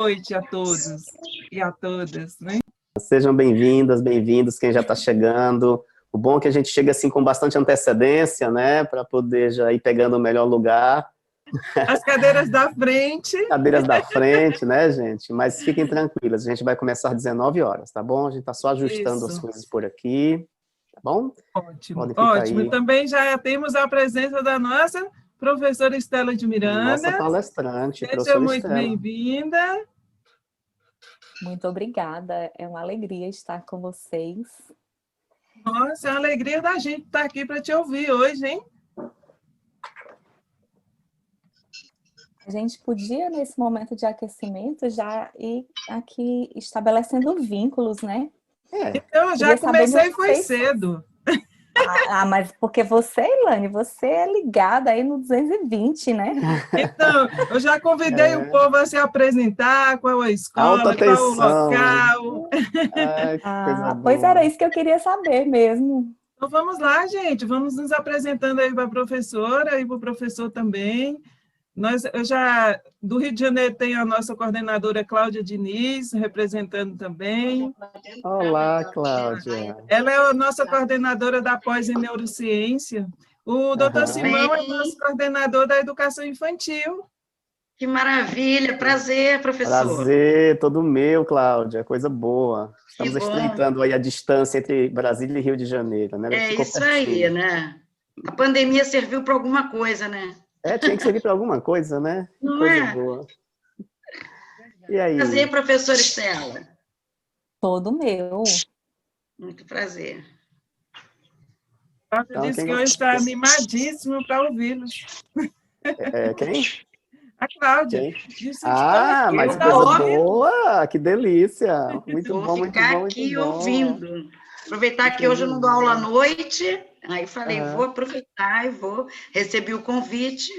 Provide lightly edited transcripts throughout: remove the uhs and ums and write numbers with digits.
noite a todos e a todas, né? Sejam bem-vindas, bem-vindos, quem já está chegando. O bom é que a gente chega assim com bastante antecedência, né, para poder já ir pegando o melhor lugar. As cadeiras da frente. Cadeiras da frente, né, gente? Mas fiquem tranquilas, a gente vai começar às 19 horas, tá bom? A gente está só ajustando as coisas por aqui, tá bom? Ótimo, ótimo. Aí. Também já temos a presença da nossa professora Estela de Miranda. Nossa palestrante, Seja muito bem-vinda. Muito obrigada, é uma alegria estar com vocês. Nossa, é uma alegria da gente estar aqui para te ouvir hoje, hein? A gente podia, nesse momento de aquecimento, já ir aqui estabelecendo vínculos, né? Então, eu já comecei, foi cedo. Mas porque você, Ilane, você é ligada aí no 220, né? Então, eu já convidei o povo a se apresentar, qual a escola, qual o local. Ai, que coisa pois boa. era isso que eu queria saber mesmo. Então, vamos lá, gente, vamos nos apresentando aí para a professora e para o professor também. Do Rio de Janeiro tem a nossa coordenadora Cláudia Diniz, representando também. Olá, Cláudia. Ela é a nossa coordenadora da pós em neurociência. O doutor Simão é o nosso coordenador da educação infantil. Que maravilha, prazer, professor. Prazer, todo meu, Cláudia, coisa boa. Estamos estreitando aí a distância entre Brasília e Rio de Janeiro, né? É isso aí, né? A pandemia serviu para alguma coisa, né? Tinha que servir para alguma coisa, né? Não coisa é? Boa. E aí? Prazer, professora Estela. Todo meu. Muito prazer. Ela disse que hoje está animadíssimo para ouvi-los. Quem? A Cláudia. Quem? Disse mas coisa boa! Que delícia! Muito bom, muito bom. Vou ficar aqui ouvindo. Aproveitar que hoje eu não dou aula à noite. Aí falei, vou aproveitar e vou. Recebi o convite.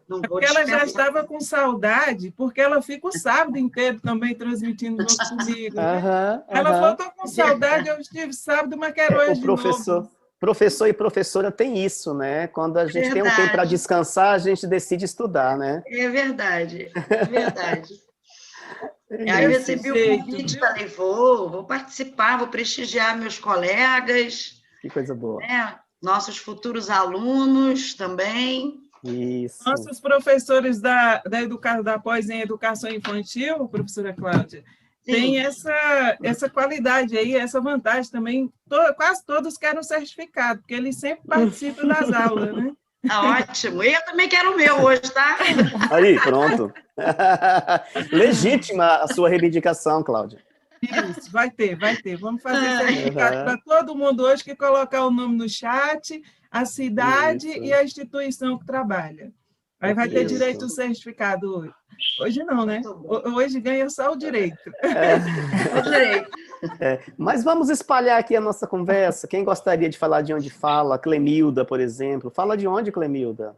Não vou porque ela já estava com saudade, porque ela fica o sábado inteiro também transmitindo junto comigo. Né? Ela falou, estou com saudade, eu estive sábado, mas quero hoje de novo. Professor e professora tem isso, né? Quando a gente tem um tempo para descansar, a gente decide estudar, né? É verdade, é verdade. Aí eu recebi o convite, falei, vou participar, vou prestigiar meus colegas. Que coisa boa. Né? Nossos futuros alunos também. Isso. Nossos professores da pós em educação infantil, professora Cláudia, tem essa qualidade aí, essa vantagem também. Quase todos querem um certificado, porque eles sempre participam das aulas, né? Ótimo. Eu também quero o meu hoje, tá? Aí, pronto. Legítima a sua reivindicação, Cláudia. Isso, vai ter. Vamos fazer certificado para todo mundo hoje que colocar o nome no chat, a cidade e a instituição que trabalha. Aí vai ter direito ao certificado hoje. Hoje não, né? Hoje ganha só o direito. O direito. Mas vamos espalhar aqui a nossa conversa. Quem gostaria de falar de onde fala? Clemilda, por exemplo. Fala de onde, Clemilda?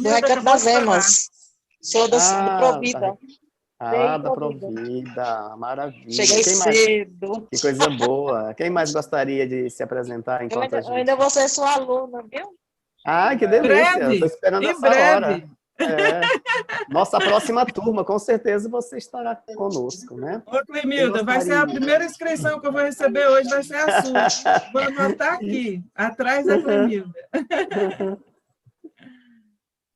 Do Recanto das Emas. Sou do Provida. Da Provida, maravilha. Cheguei cedo. Que coisa boa. Quem mais gostaria de se apresentar enquanto a gente... Eu ainda vou ser sua aluna, viu? Que delícia. Estou esperando essa hora. Nossa próxima turma, com certeza você estará conosco, né? Ô, Clemilda, vai ser a primeira inscrição que eu vou receber hoje, vai ser a sua. Vou anotar aqui, atrás da Clemilda.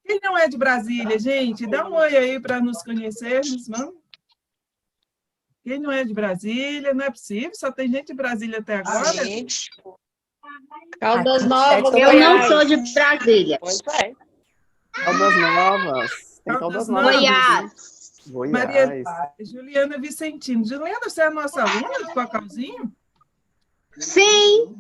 Quem não é de Brasília, gente, dá um oi aí para nos conhecermos, vamos? Quem não é de Brasília, não é possível, só tem gente de Brasília até agora. Caldas Novas, eu não sou de Brasília. Pois é. Caldas Novas. Tem Caldas Novas. Goiás. Maria Juliana Vicentino. Juliana, você é a nossa aluna do Cocalzinho? Sim.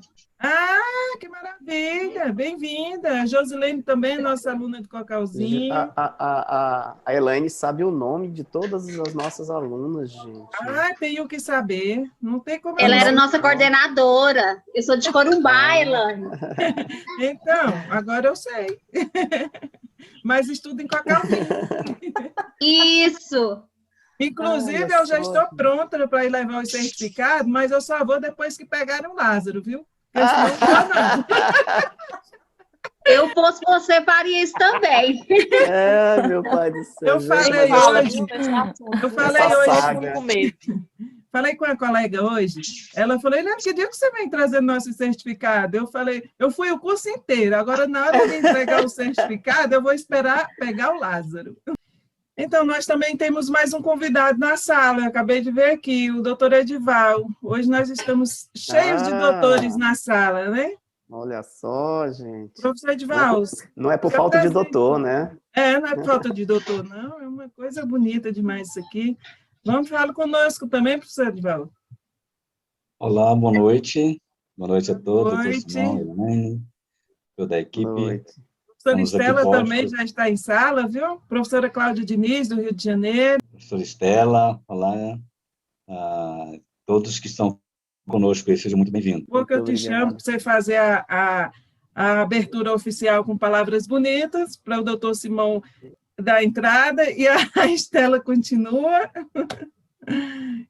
Que maravilha! Bem-vinda! A Josilene também, nossa aluna do Cocalzinho. A Elaine sabe o nome de todas as nossas alunas, gente. Tenho que saber. Não tem como... Ela era nossa coordenadora. Eu sou de Corumbá, Elaine. Então, agora eu sei. Mas estudo em Cocalzinho. Isso! Inclusive, eu já estou pronta para ir levar o certificado, mas eu só vou depois que pegarem o Lázaro, viu? Eu posso você faria isso também. É, meu pai do céu. Eu falei Fala, hoje, viu, nesse assunto. eu falei Essa hoje, saga. Com medo. falei com a colega hoje, ela falou, Eliane, que dia que você vem trazer nosso certificado? Eu falei, eu fui o curso inteiro, agora na hora de entregar o certificado, eu vou esperar pegar o Lázaro. Então, nós também temos mais um convidado na sala, eu acabei de ver aqui, o doutor Edival. Hoje nós estamos cheios de doutores na sala, né? Olha só, gente. Professor Edival, Não é por se falta de apresente. doutor, né? Não é falta de doutor, não, é uma coisa bonita demais isso aqui. Vamos falar conosco também, professor Edival. Olá, boa noite. Boa noite a Boa todos, doutor noite. Simão, Elaine, toda a Boa equipe. noite. Professora Estamos aqui Estela também postos. já está em sala, viu? Professora Cláudia Diniz, do Rio de Janeiro. Professora Estela, olá. A todos que estão conosco, sejam muito bem-vindos. Porque eu Muito te chamo obrigado. para você fazer a abertura oficial com palavras bonitas, para o doutor Simão dar a entrada, e a Estela continua.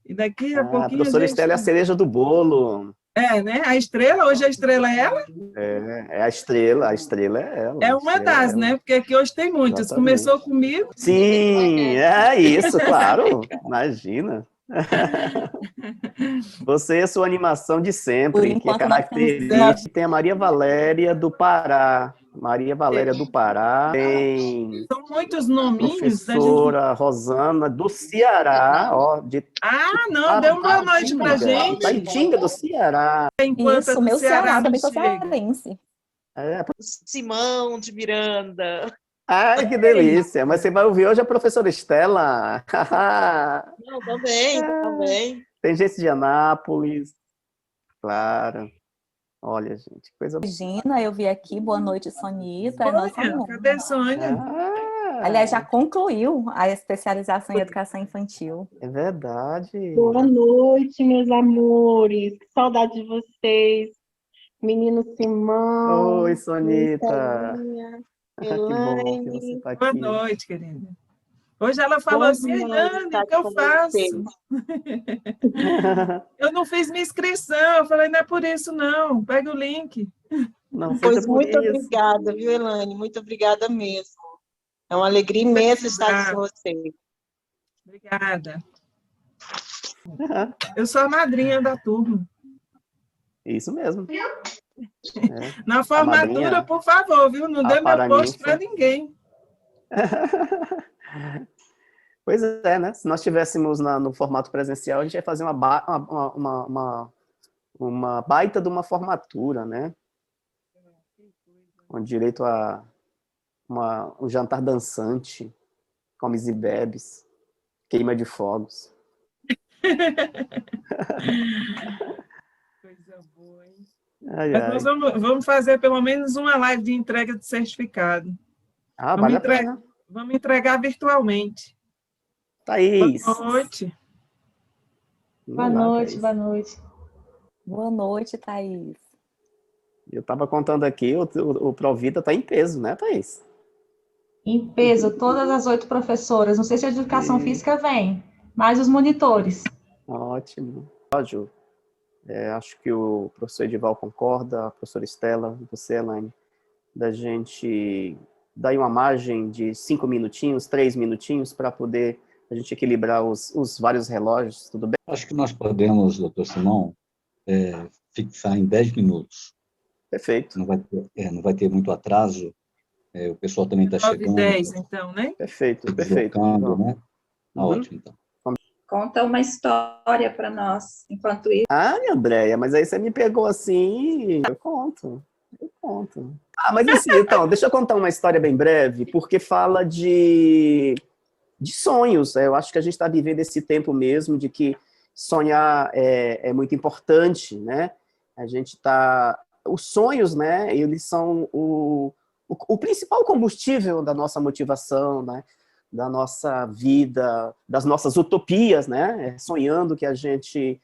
E daqui a A pouquinho a professora gente... Estela é a cereja do bolo. né? A estrela, hoje a estrela é ela? É a estrela é ela. É a uma estrela é das, ela. né? Porque aqui hoje tem muitas. Exatamente. Começou comigo. Sim, é isso, claro. Imagina. Você e a sua animação de Por sempre, que é enquanto, nós temos característica. Tem a Maria Valéria do Pará. Maria Valéria do Pará. Tem São muitos nominhos da gente. professora Rosana do Ceará, ó, de Não, dê uma boa noite para a gente. Taitinga do Ceará. Enquanto isso, a do meu Ceará não também sou chega. cearense. É, Simão de Miranda. ai, que delícia. Mas você vai ouvir hoje a professora Estela. Não, também. Tem gente de Anápolis. Claro. Olha, gente, coisa boa. Regina, eu vi aqui. Boa noite, Sonita. É nossa Sônia, aluna. cadê Sônia? Aliás, já concluiu a especialização em educação infantil. É verdade. Boa noite, meus amores. Que saudade de vocês. Menino Simão. Oi, Sonita. Estelinha, Que bom que você Elaine. está aqui. Boa noite, querida. Hoje ela falou Bom assim, demais Eliane, estar o que eu com faço? vocês. Eu não fiz minha inscrição. Eu falei, não é por isso, não. Pega o link. Não seja Pois por muito isso. obrigada, viu, Elaine? Muito obrigada mesmo. É uma alegria imensa estar com vocês. Obrigada. Eu sou a madrinha da turma. Isso mesmo. Na formatura, madrinha, por favor, viu? Não a dê meu paraninfa. posto para ninguém. Pois é, né? Se nós estivéssemos no formato presencial, a gente ia fazer uma baita de uma formatura, né? Com direito a um jantar dançante, comes e bebes, queima de fogos. Coisa boa, hein? Ai, Mas ai. nós vamos fazer pelo menos uma live de entrega de certificado. Ah, vale a pena. Vamos entregar virtualmente. Thaís. Boa noite. Boa noite, boa noite. Boa noite, Thaís. Eu estava contando aqui, o Provida está em peso, né, Thaís? Em peso, todas as 8 professoras. Não sei se a de educação física vem, mas os monitores. Ótimo. Ótimo. Acho que o professor Edival concorda, a professora Estela, você, Elaine, da gente dar aí uma margem de 5 minutinhos, 3 minutinhos, para poder a gente equilibrar os vários relógios, tudo bem? Acho que nós podemos, doutor Simão, fixar em 10 minutos. Perfeito. Não vai ter muito atraso. O pessoal também está chegando. 9h10, então, né? Perfeito, perfeito. Deslocando, né? Uhum. Ótimo, então. Conta uma história para nós, enquanto isso. Minha Andréia, mas aí você me pegou assim, eu conto. Mas assim, então, deixa eu contar uma história bem breve, porque fala de sonhos. Eu acho que a gente está vivendo esse tempo mesmo de que sonhar é muito importante, né? A gente está... Os sonhos, né, eles são o principal combustível da nossa motivação, né? Da nossa vida, das nossas utopias, né? Sonhando que a gente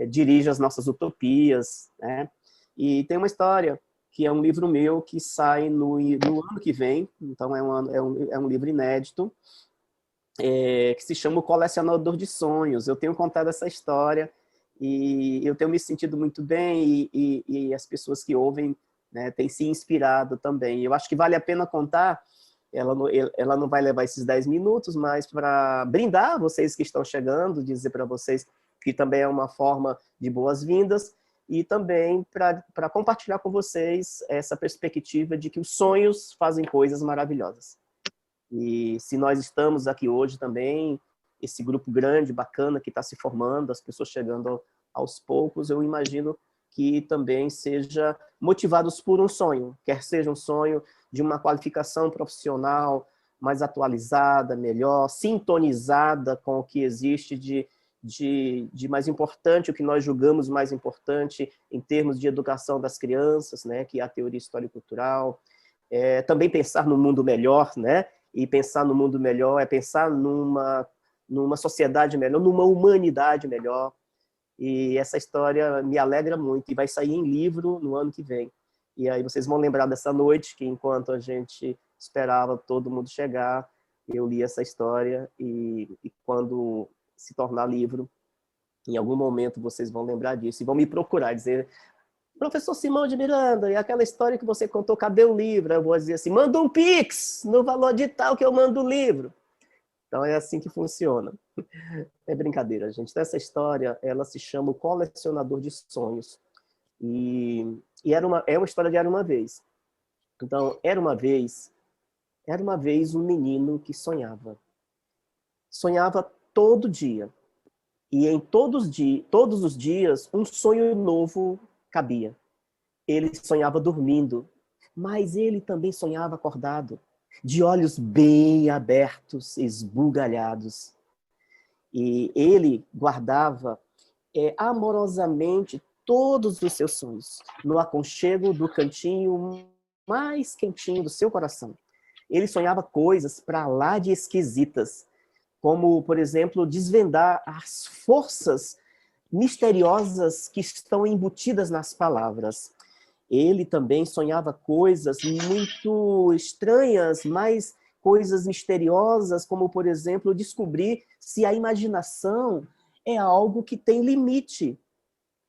dirige as nossas utopias, né? E tem uma história que é um livro meu que sai no ano que vem, então é um livro inédito, que se chama O Colecionador de Sonhos. Eu tenho contado essa história e eu tenho me sentido muito bem e as pessoas que ouvem né, tem se inspirado também. Eu acho que vale a pena contar, ela não vai levar esses 10 minutos, mas para brindar vocês que estão chegando, dizer para vocês que também é uma forma de boas-vindas, e também para compartilhar com vocês essa perspectiva de que os sonhos fazem coisas maravilhosas. E se nós estamos aqui hoje também, esse grupo grande, bacana, que está se formando, as pessoas chegando aos poucos, eu imagino que também seja motivados por um sonho, quer seja um sonho de uma qualificação profissional mais atualizada, melhor, sintonizada com o que existe de mais importante, o que nós julgamos mais importante em termos de educação das crianças, né, que é a teoria histórico-cultural. Também pensar no mundo melhor, né, e pensar no mundo melhor é pensar numa sociedade melhor, numa humanidade melhor. E essa história me alegra muito, e vai sair em livro no ano que vem. E aí vocês vão lembrar dessa noite, que enquanto a gente esperava todo mundo chegar, eu li essa história, e quando se tornar livro, em algum momento vocês vão lembrar disso, e vão me procurar, dizer: professor Simão de Miranda, e aquela história que você contou, cadê o livro? Eu vou dizer assim: manda um Pix, no valor de tal que eu mando o livro. Então é assim que funciona. É brincadeira, gente. Essa história, ela se chama O Colecionador de Sonhos. E é uma história de Era Uma Vez. Então, era uma vez um menino que sonhava. Sonhava todo dia. E em todos os dias, um sonho novo cabia. Ele sonhava dormindo, mas ele também sonhava acordado, de olhos bem abertos, esbugalhados. E ele guardava amorosamente todos os seus sonhos no aconchego do cantinho mais quentinho do seu coração. Ele sonhava coisas para lá de esquisitas, como, por exemplo, desvendar as forças misteriosas que estão embutidas nas palavras. Ele também sonhava coisas muito estranhas, mas coisas misteriosas, como, por exemplo, descobrir se a imaginação é algo que tem limite,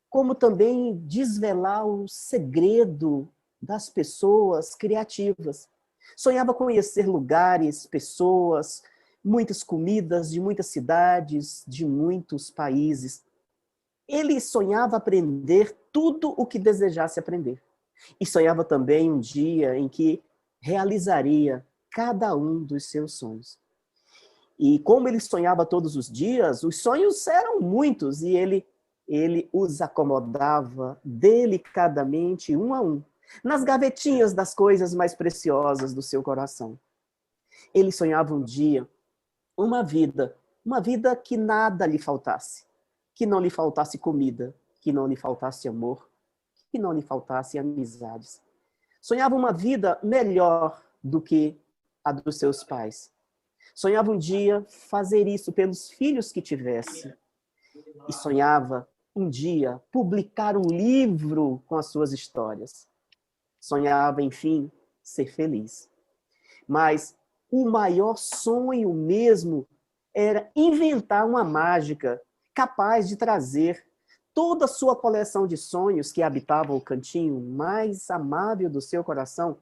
como também desvelar o segredo das pessoas criativas. Sonhava conhecer lugares, pessoas, muitas comidas de muitas cidades, de muitos países. Ele sonhava aprender tudo o que desejasse aprender. E sonhava também um dia em que realizaria cada um dos seus sonhos. E como ele sonhava todos os dias, os sonhos eram muitos, e ele os acomodava delicadamente, um a um, nas gavetinhas das coisas mais preciosas do seu coração. Ele sonhava um dia uma vida que nada lhe faltasse, que não lhe faltasse comida, que não lhe faltasse amor, que não lhe faltasse amizades. Sonhava uma vida melhor do que a dos seus pais. Sonhava um dia fazer isso pelos filhos que tivesse. E sonhava um dia publicar um livro com as suas histórias. Sonhava, enfim, ser feliz. Mas o maior sonho mesmo era inventar uma mágica capaz de trazer toda a sua coleção de sonhos que habitava o cantinho mais amável do seu coração,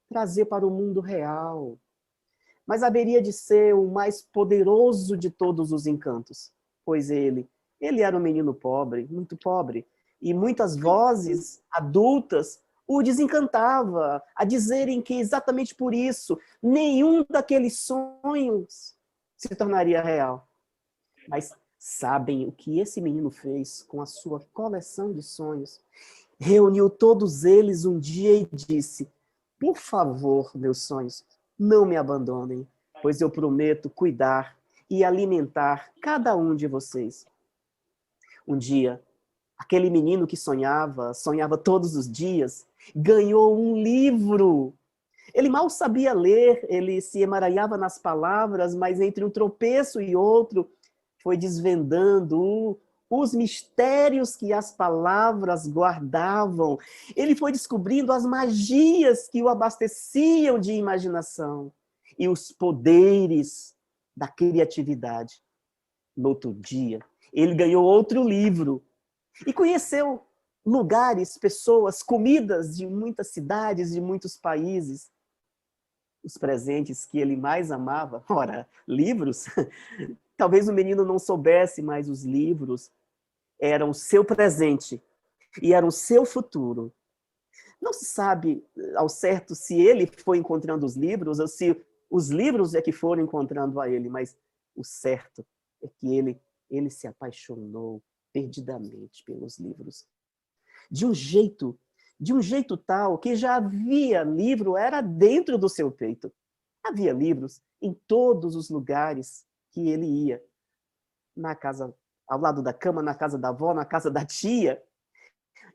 trazer para o mundo real. Mas haveria de ser o mais poderoso de todos os encantos, pois ele era um menino pobre, muito pobre, e muitas vozes adultas o desencantava, a dizerem que exatamente por isso nenhum daqueles sonhos se tornaria real. Mas sabem o que esse menino fez com a sua coleção de sonhos? Reuniu todos eles um dia e disse: por favor, meus sonhos, não me abandonem, pois eu prometo cuidar e alimentar cada um de vocês. Um dia, aquele menino que sonhava todos os dias, ganhou um livro. Ele mal sabia ler, ele se emaranhava nas palavras, mas entre um tropeço e outro, foi desvendando os mistérios que as palavras guardavam. Ele foi descobrindo as magias que o abasteciam de imaginação e os poderes da criatividade. No outro dia, ele ganhou outro livro e conheceu lugares, pessoas, comidas de muitas cidades, de muitos países. Os presentes que ele mais amava, ora, livros. Talvez o menino não soubesse, mas os livros eram o seu presente e eram o seu futuro. Não se sabe ao certo se ele foi encontrando os livros ou se os livros é que foram encontrando a ele, mas o certo é que ele se apaixonou perdidamente pelos livros. De um jeito tal que já havia livro, era dentro do seu peito. Havia livros em todos os lugares que ele ia. Na casa, ao lado da cama, na casa da avó, na casa da tia.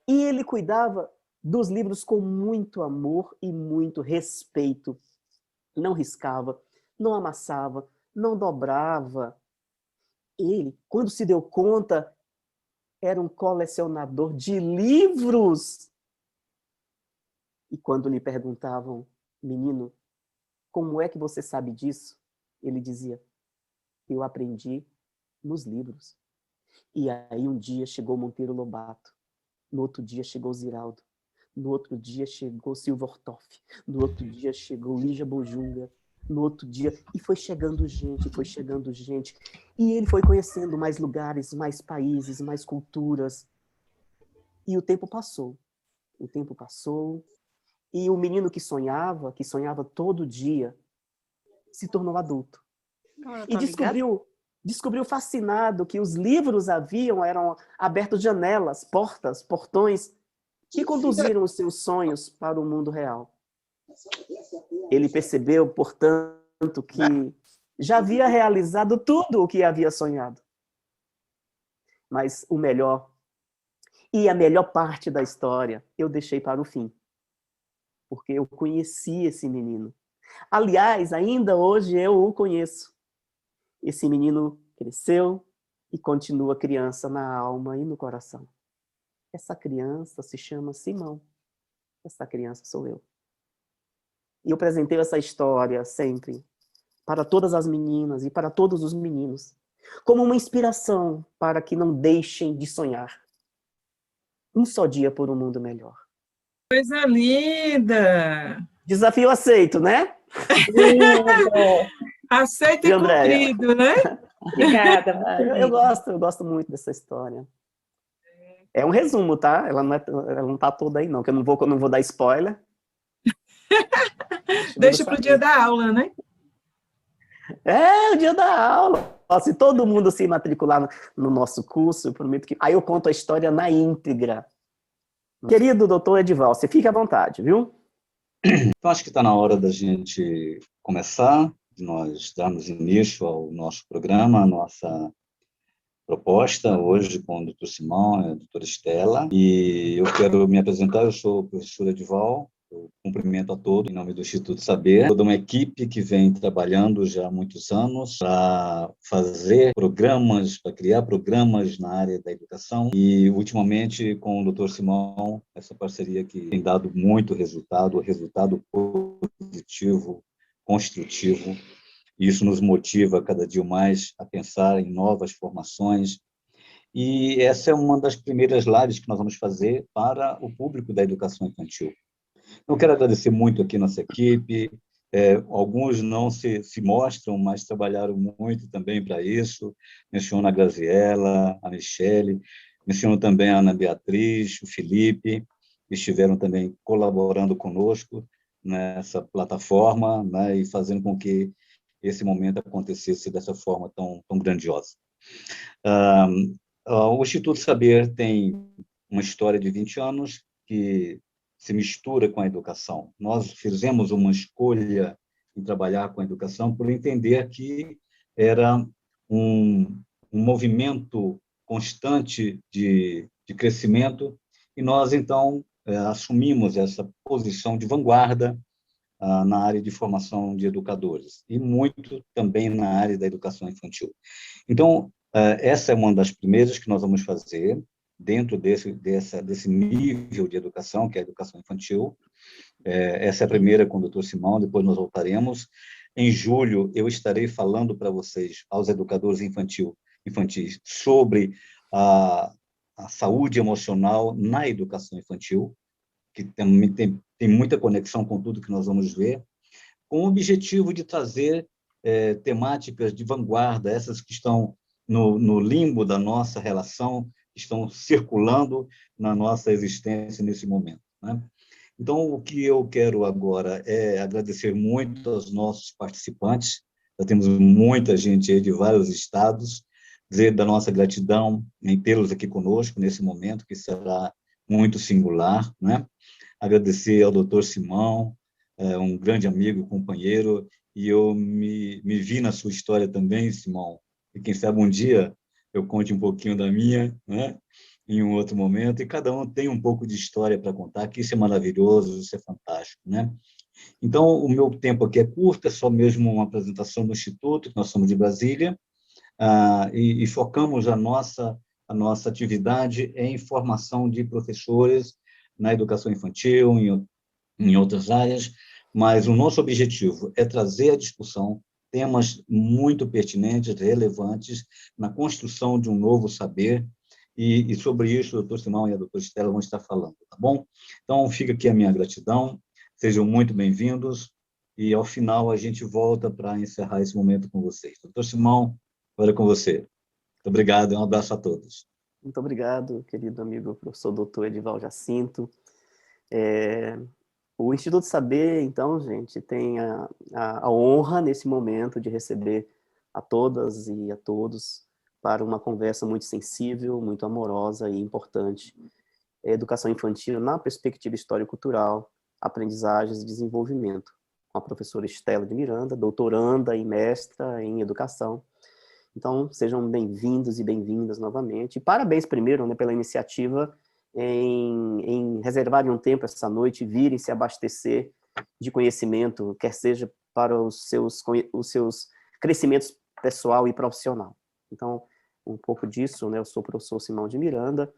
E ele cuidava dos livros com muito amor e muito respeito. Não riscava, não amassava, não dobrava. Ele, quando se deu conta, era um colecionador de livros. E quando lhe perguntavam, menino, como é que você sabe disso? Ele dizia, eu aprendi nos livros. E aí um dia chegou Monteiro Lobato, no outro dia chegou Ziraldo, no outro dia chegou Silva Ortoff, no outro dia chegou Lígia Bojunga, no outro dia, e foi chegando gente, e ele foi conhecendo mais lugares, mais países, mais culturas, e o tempo passou, e o menino que sonhava todo dia, se tornou adulto, e descobriu fascinado que os livros eram abertos janelas, portas, portões, que conduziram os seus sonhos para o mundo real. Ele percebeu, portanto, que já havia realizado tudo o que havia sonhado. Mas o melhor, e a melhor parte da história, eu deixei para o fim. Porque eu conheci esse menino. Aliás, ainda hoje eu o conheço. Esse menino cresceu e continua criança na alma e no coração. Essa criança se chama Simão. Essa criança sou eu. E eu apresentei essa história sempre para todas as meninas e para todos os meninos, como uma inspiração para que não deixem de sonhar. Um só dia por um mundo melhor. Coisa linda! Desafio aceito, né? Aceito e cumprido, né? Obrigada, eu gosto muito dessa história. É um resumo, tá? Ela não tá toda aí, não, que eu não vou dar spoiler. Deixa para o dia da aula, né? É, o dia da aula. Se todo mundo se matricular no nosso curso, eu prometo que... Aí eu conto a história na íntegra. Querido doutor Edival, você fica à vontade, viu? Então, acho que está na hora da gente começar, de nós darmos início ao nosso programa, a nossa proposta hoje com o doutor Simão e a doutora Estela. E eu quero me apresentar, eu sou o professor Edival, eu cumprimento a todos em nome do Instituto Saber, toda uma equipe que vem trabalhando já há muitos anos para fazer programas, para criar programas na área da educação e, ultimamente, com o doutor Simão, essa parceria que tem dado muito resultado positivo, construtivo. Isso nos motiva cada dia mais a pensar em novas formações. E essa é uma das primeiras lives que nós vamos fazer para o público da educação infantil. Eu quero agradecer muito aqui nossa equipe. Alguns não se mostram, mas trabalharam muito também para isso. Menciono a Graziela, a Michele, menciono também a Ana Beatriz, o Felipe, que estiveram também colaborando conosco nessa plataforma, né, e fazendo com que esse momento acontecesse dessa forma tão grandiosa. O Instituto Saber tem uma história de 20 anos que se mistura com a educação. Nós fizemos uma escolha em trabalhar com a educação por entender que era um movimento constante de crescimento e nós, então, assumimos essa posição de vanguarda na área de formação de educadores e muito também na área da educação infantil. Então, essa é uma das primeiras que nós vamos fazer dentro desse nível de educação, que é a educação infantil. Essa é a primeira com o doutor Simão, depois nós voltaremos. Em julho, eu estarei falando para vocês, aos educadores infantis, sobre a saúde emocional na educação infantil, que também tem muita conexão com tudo que nós vamos ver, com o objetivo de trazer temáticas de vanguarda, essas que estão no limbo da nossa relação, que estão circulando na nossa existência nesse momento, né? Então, o que eu quero agora é agradecer muito aos nossos participantes. Já temos muita gente aí de vários estados, dizer da nossa gratidão em tê-los aqui conosco nesse momento, que será muito singular, né? Agradecer ao doutor Simão, um grande amigo, companheiro, e eu me vi na sua história também, Simão, e quem sabe um dia eu conte um pouquinho da minha, né? Em um outro momento, e cada um tem um pouco de história para contar, que isso é maravilhoso, isso é fantástico, né? Então, o meu tempo aqui é curto, é só mesmo uma apresentação do Instituto, que nós somos de Brasília, e focamos a nossa atividade em formação de professores na educação infantil, em outras áreas, mas o nosso objetivo é trazer à discussão temas muito pertinentes, relevantes, na construção de um novo saber, e sobre isso o doutor Simão e a doutora Estela vão estar falando, tá bom? Então, fica aqui a minha gratidão, sejam muito bem-vindos, e ao final a gente volta para encerrar esse momento com vocês. Doutor Simão, agora é com você. Muito obrigado, um abraço a todos. Muito obrigado, querido amigo professor doutor Edival Jacinto. O Instituto Saber, então, gente, tem a honra nesse momento de receber a todas e a todos para uma conversa muito sensível, muito amorosa e importante. Educação infantil na perspectiva histórico-cultural, aprendizagens e desenvolvimento, com a professora Estela de Miranda, doutoranda e mestra em educação. Então, sejam bem-vindos e bem-vindas novamente. E parabéns primeiro, né, pela iniciativa em reservarem um tempo essa noite e virem se abastecer de conhecimento, quer seja para os seus crescimentos pessoal e profissional. Então, um pouco disso, né? Eu sou o professor Simão de Miranda,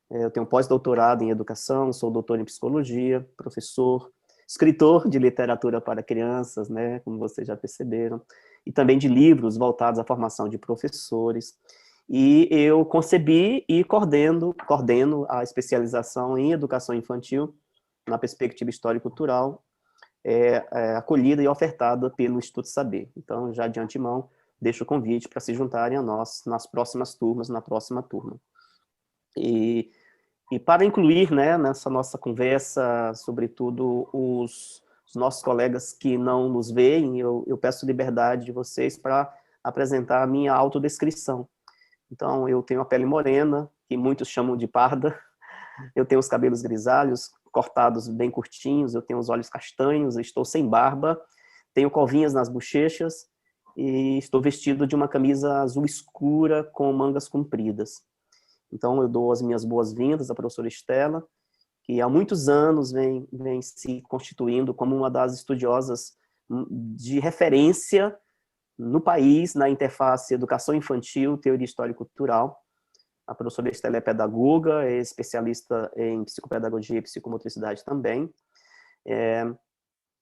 eu tenho pós-doutorado em educação, sou doutor em psicologia, professor, escritor de literatura para crianças, né? Como vocês já perceberam, e também de livros voltados à formação de professores. E eu concebi e coordeno a especialização em educação infantil na perspectiva histórico-cultural, acolhida e ofertada pelo Instituto Saber. Então, já de antemão, deixo o convite para se juntarem a nós nas próximas turmas, na próxima turma. E para incluir, né, nessa nossa conversa, sobretudo os nossos colegas que não nos veem, eu peço liberdade de vocês para apresentar a minha autodescrição. Então, eu tenho a pele morena, que muitos chamam de parda, eu tenho os cabelos grisalhos, cortados bem curtinhos, eu tenho os olhos castanhos, estou sem barba, tenho covinhas nas bochechas, e estou vestido de uma camisa azul escura com mangas compridas. Então, eu dou as minhas boas-vindas à professora Estela, que há muitos anos vem se constituindo como uma das estudiosas de referência no país, na interface educação infantil, teoria histórico-cultural. A professora Estela é pedagoga, é especialista em psicopedagogia e psicomotricidade também.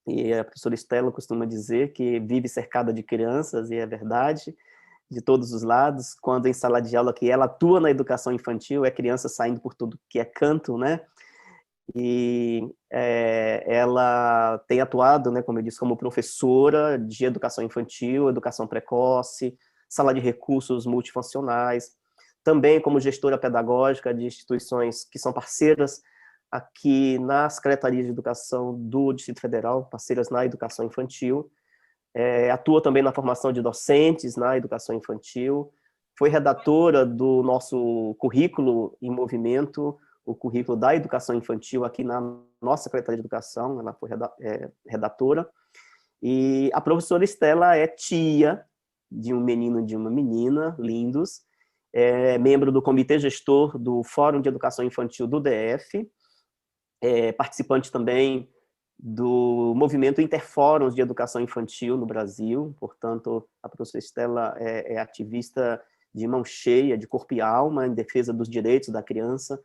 E a professora Estela costuma dizer que vive cercada de crianças, e é verdade, de todos os lados. Quando em sala de aula que ela atua na educação infantil, é criança saindo por tudo que é canto, né? E ela tem atuado, né, como eu disse, como professora de educação infantil, educação precoce, sala de recursos multifuncionais, também como gestora pedagógica de instituições que são parceiras aqui na Secretaria de Educação do Distrito Federal, parceiras na educação infantil, atua também na formação de docentes na educação infantil, foi redatora do nosso currículo em movimento, o currículo da educação infantil aqui na nossa Secretaria de Educação, ela foi redatora, e a professora Estela é tia de um menino e de uma menina, lindos, é membro do comitê gestor do Fórum de Educação Infantil do DF, participante também do movimento Interfóruns de Educação Infantil no Brasil, portanto, a professora Estela é ativista de mão cheia, de corpo e alma, em defesa dos direitos da criança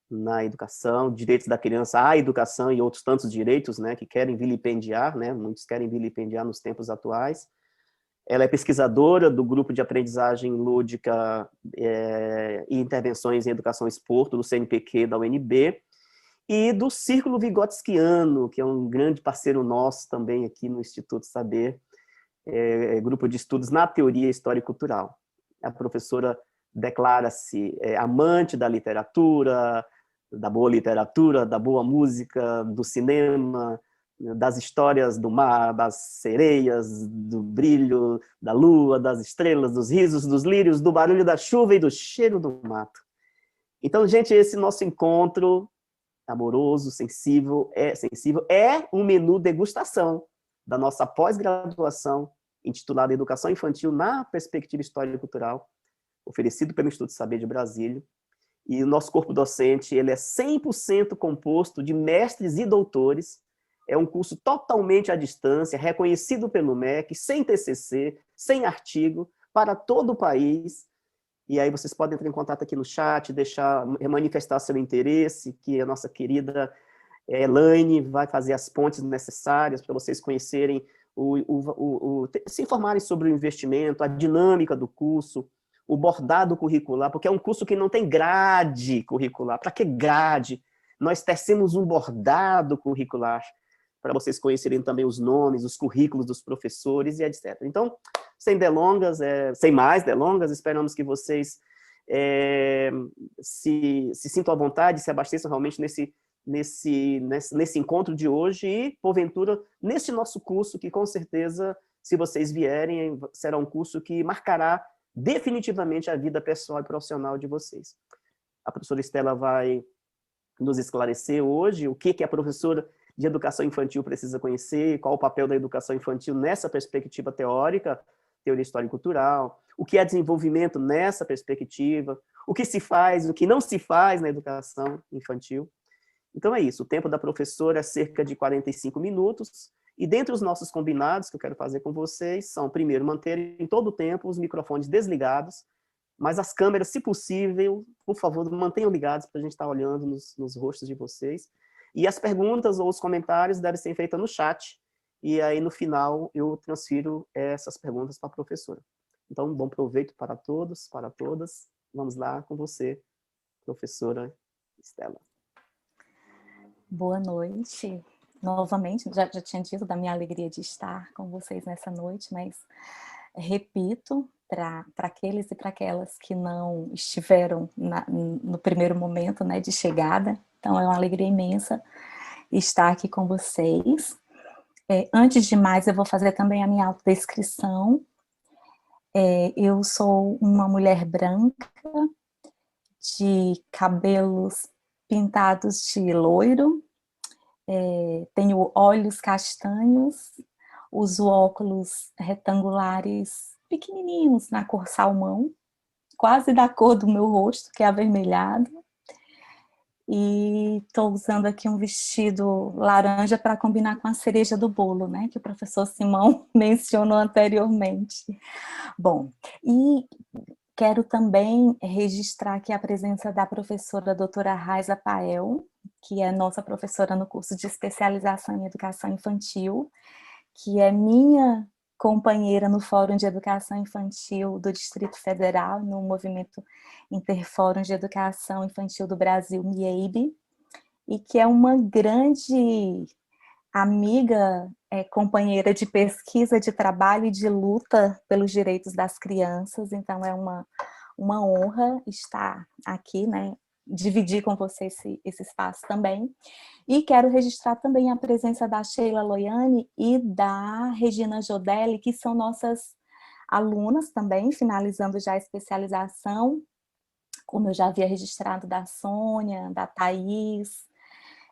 na educação, direitos da criança à educação e outros tantos direitos, né, que querem vilipendiar, né, muitos querem vilipendiar nos tempos atuais. Ela é pesquisadora do Grupo de Aprendizagem Lúdica e Intervenções em Educação e Esporto, do CNPq da UNB, e do Círculo Vygotskiano, que é um grande parceiro nosso também aqui no Instituto Saber, grupo de estudos na teoria, história e cultural. A professora declara-se amante da literatura, da boa música, do cinema, das histórias do mar, das sereias, do brilho da lua, das estrelas, dos risos, dos lírios, do barulho da chuva e do cheiro do mato. Então, gente, esse nosso encontro amoroso, sensível, é um menu degustação da nossa pós-graduação, intitulada Educação Infantil na Perspectiva Histórica e Cultural, oferecido pelo Instituto Saber de Brasília. E o nosso corpo docente ele é 100% composto de mestres e doutores. É um curso totalmente à distância, reconhecido pelo MEC, sem TCC, sem artigo, para todo o país. E aí vocês podem entrar em contato aqui no chat, manifestar seu interesse, que a nossa querida Elaine vai fazer as pontes necessárias para vocês conhecerem, se informarem sobre o investimento, a dinâmica do curso, o bordado curricular, porque é um curso que não tem grade curricular. Para que grade? Nós tecemos um bordado curricular para vocês conhecerem também os nomes, os currículos dos professores e etc. Então, sem mais delongas, esperamos que vocês se sintam à vontade, se abasteçam realmente nesse encontro de hoje e, porventura, neste nosso curso, que com certeza, se vocês vierem, será um curso que marcará definitivamente a vida pessoal e profissional de vocês. A professora Estela vai nos esclarecer hoje o que a professora de educação infantil precisa conhecer, qual o papel da educação infantil nessa perspectiva teórica, teoria histórica e cultural, o que é desenvolvimento nessa perspectiva, o que se faz, o que não se faz na educação infantil. Então é isso, o tempo da professora é cerca de 45 minutos, e dentre os nossos combinados que eu quero fazer com vocês são, primeiro, manter em todo o tempo os microfones desligados, mas as câmeras, se possível, por favor, mantenham ligados para a gente estar olhando nos rostos de vocês. E as perguntas ou os comentários devem ser feitos no chat, e aí no final eu transfiro essas perguntas para a professora. Então, bom proveito para todos, para todas. Vamos lá com você, professora Estela. Boa noite. Novamente, já tinha dito da minha alegria de estar com vocês nessa noite, mas repito, para aqueles e para aquelas que não estiveram no primeiro momento, né, de chegada, então é uma alegria imensa estar aqui com vocês. Antes de mais, eu vou fazer também a minha autodescrição. Eu sou uma mulher branca, de cabelos pintados de loiro, tenho olhos castanhos, uso óculos retangulares pequenininhos na cor salmão, quase da cor do meu rosto, que é avermelhado, e estou usando aqui um vestido laranja para combinar com a cereja do bolo, né, que o professor Simão mencionou anteriormente. Bom, e quero também registrar aqui a presença da professora doutora Raiza Pael, que é nossa professora no curso de especialização em educação infantil, que é minha companheira no Fórum de Educação Infantil do Distrito Federal, no Movimento Interfórum de Educação Infantil do Brasil, MIEIB, e que é uma grande amiga, companheira de pesquisa, de trabalho e de luta pelos direitos das crianças. Então é uma honra estar aqui, né, dividir com você esse espaço também. E quero registrar também a presença da Sheila Loiane e da Regina Jodelli, que são nossas alunas também, finalizando já a especialização, como eu já havia registrado da Sônia, da Thaís.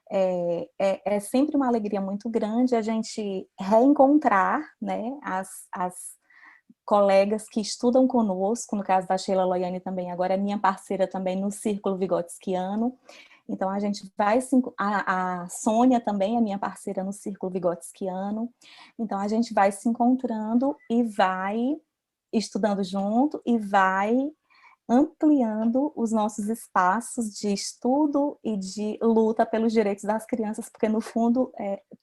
É sempre uma alegria muito grande a gente reencontrar, né, as colegas que estudam conosco, no caso da Sheila Loiane também, agora é minha parceira também no Círculo Vygotskiano. Então a gente vai, a Sônia também é minha parceira no Círculo Vygotskiano. Então a gente vai se encontrando e vai estudando junto e vai ampliando os nossos espaços de estudo e de luta pelos direitos das crianças, porque no fundo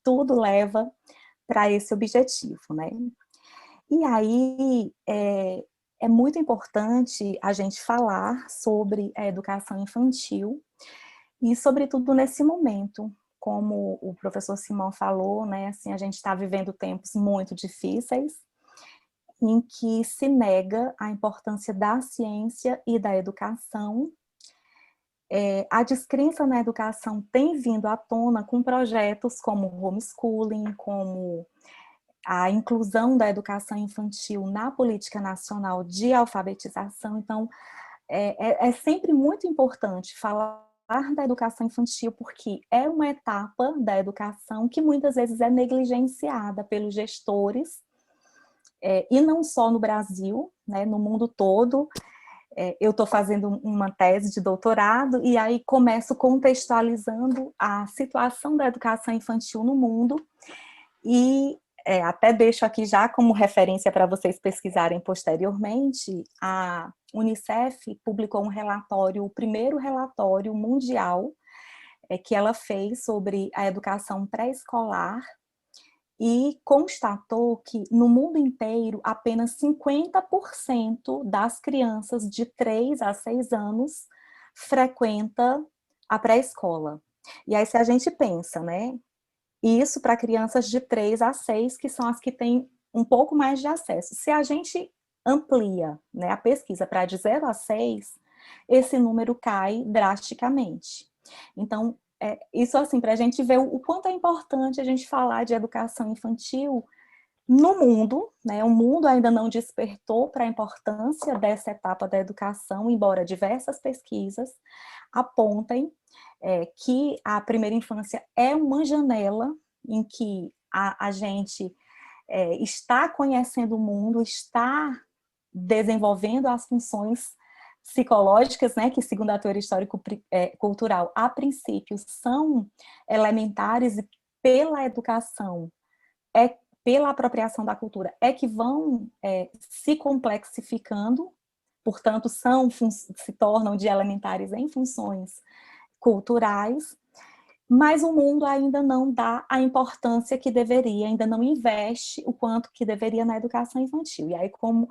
tudo leva para esse objetivo, né? E aí, é muito importante a gente falar sobre a educação infantil, e sobretudo nesse momento, como o professor Simão falou, né, assim, a gente está vivendo tempos muito difíceis, em que se nega a importância da ciência e da educação. A descrença na educação tem vindo à tona com projetos como o homeschooling, como a inclusão da educação infantil na política nacional de alfabetização. Então, é sempre muito importante falar da educação infantil, porque é uma etapa da educação que muitas vezes é negligenciada pelos gestores, e não só no Brasil, né, no mundo todo. Eu estou fazendo uma tese de doutorado, e aí começo contextualizando a situação da educação infantil no mundo, e até deixo aqui já como referência para vocês pesquisarem posteriormente. A Unicef publicou um relatório, o primeiro relatório mundial que ela fez sobre a educação pré-escolar, e constatou que no mundo inteiro apenas 50% das crianças de 3 a 6 anos frequenta a pré-escola. E aí, se a gente pensa, né, isso para crianças de 3 a 6, que são as que têm um pouco mais de acesso. Se a gente amplia, né, a pesquisa para de 0 a 6, esse número cai drasticamente. Então, isso assim, para a gente ver o quanto é importante a gente falar de educação infantil no mundo, né? O mundo ainda não despertou para a importância dessa etapa da educação, embora diversas pesquisas apontem que a primeira infância é uma janela em que a gente está conhecendo o mundo, está desenvolvendo as funções psicológicas, né, que segundo a teoria histórico-cultural, a princípio, são elementares, e pela educação, pela apropriação da cultura, que vão se complexificando, portanto, se tornam de elementares em funções culturais, mas o mundo ainda não dá a importância que deveria, ainda não investe o quanto que deveria na educação infantil. E aí, como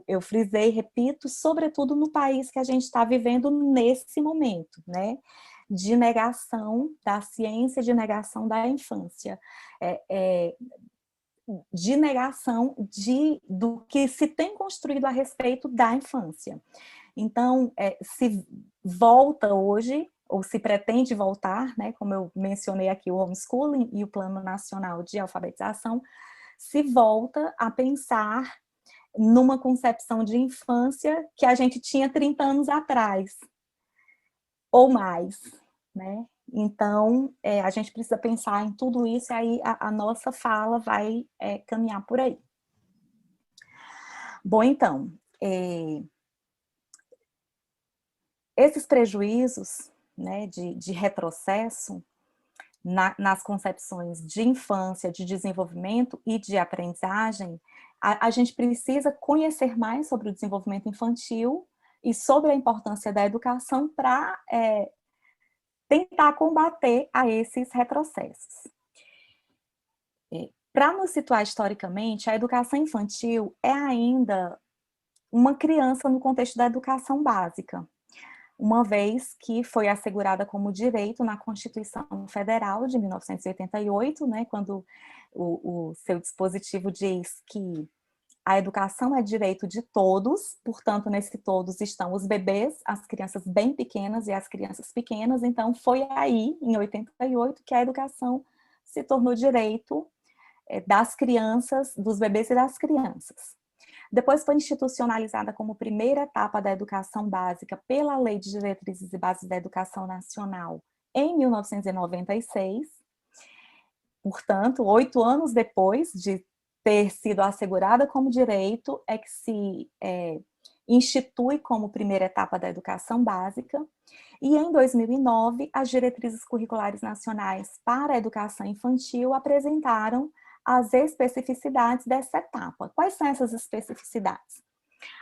eu frisei, repito, sobretudo no país que a gente está vivendo nesse momento, né, de negação da ciência, de negação da infância, de negação do que se tem construído a respeito da infância. Então, se volta hoje, ou se pretende voltar, né, como eu mencionei aqui, o homeschooling e o Plano Nacional de Alfabetização, se volta a pensar numa concepção de infância que a gente tinha 30 anos atrás, ou mais, né? Então, a gente precisa pensar em tudo isso, e aí a nossa fala vai caminhar por aí. Bom, então, esses prejuízos, né, de retrocesso nas concepções de infância, de desenvolvimento e de aprendizagem, a gente precisa conhecer mais sobre o desenvolvimento infantil e sobre a importância da educação para tentar combater a esses retrocessos. Para nos situar historicamente, a educação infantil é ainda uma criança no contexto da educação básica, uma vez que foi assegurada como direito na Constituição Federal de 1988, né, quando o seu dispositivo diz que a educação é direito de todos, portanto, nesse todos estão os bebês, as crianças bem pequenas e as crianças pequenas. Então, foi aí, em 88, que a educação se tornou direito das crianças, dos bebês e das crianças. Depois foi institucionalizada como primeira etapa da educação básica pela Lei de Diretrizes e Bases da Educação Nacional em 1996. Portanto, 8 anos depois de ter sido assegurada como direito, é que se institui como primeira etapa da educação básica. E em 2009, as diretrizes curriculares nacionais para a educação infantil apresentaram as especificidades dessa etapa. Quais são essas especificidades?